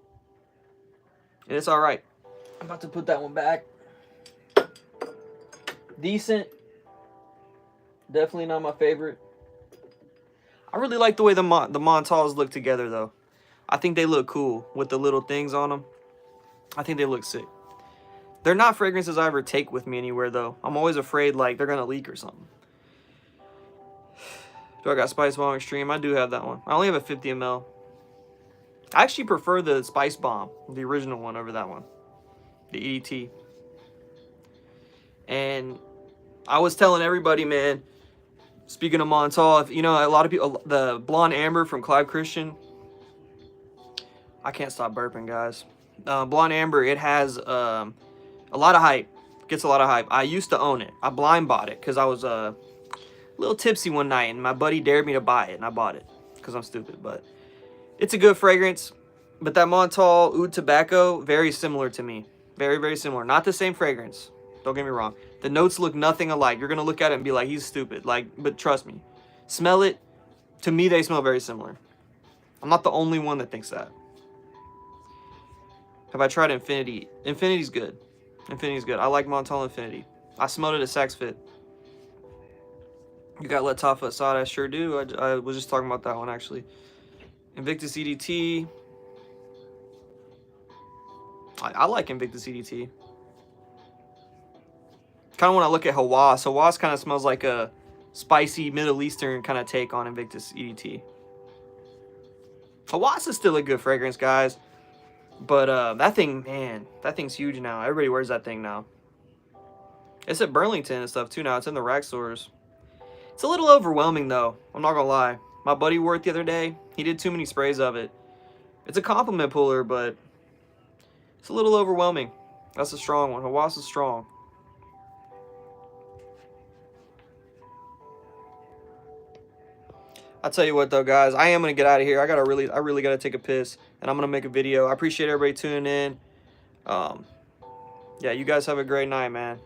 And it's all right. I'm about to put that one back. Decent. Definitely not my favorite. I really like the way the Montals look together, though. I think they look cool with the little things on them. I think they look sick. They're not fragrances I ever take with me anywhere, though. I'm always afraid, like, they're going to leak or something. Do I got Spice Bomb Extreme? I do have that one. I only have a 50 ml. I actually prefer the Spice Bomb, the original one, over that one. The EDT. And I was telling everybody, man, speaking of Montal, you know, a lot of people, the Blonde Amber from Clive Christian. I can't stop burping, guys. Blonde Amber, it has a lot of hype. Gets a lot of hype. I used to own it. I blind bought it because I was a little tipsy one night, and my buddy dared me to buy it, and I bought it because I'm stupid. But it's a good fragrance. But that Montal Oud Tobacco, very similar to me. Very, very similar. Not the same fragrance. Don't get me wrong. The notes look nothing alike. You're going to look at it and be like, he's stupid. Like, but trust me. Smell it. To me, they smell very similar. I'm not the only one that thinks that. Have I tried Infinity? Infinity's good. Infinity's good. I like Montal Infinity. I smelled it at Saks Fit. You got Latafa Assad? I sure do. I was just talking about that one, actually. Invictus EDT. I like Invictus EDT. Kind of when I look at Hawass. Hawass kind of smells like a spicy Middle Eastern kind of take on Invictus EDT. Hawass is still a good fragrance, guys. But that thing, man, that thing's huge now. Everybody wears that thing now. It's at Burlington and stuff too now. It's in the rack stores. It's a little overwhelming though. I'm not gonna lie. My buddy wore it the other day. He did too many sprays of it. It's a compliment puller, but it's a little overwhelming. That's a strong one. Hawass is strong. I'll tell you what though, guys, I am gonna get out of here. I really gotta take a piss, and I'm gonna make a video. I appreciate everybody tuning in. Yeah, you guys have a great night, man.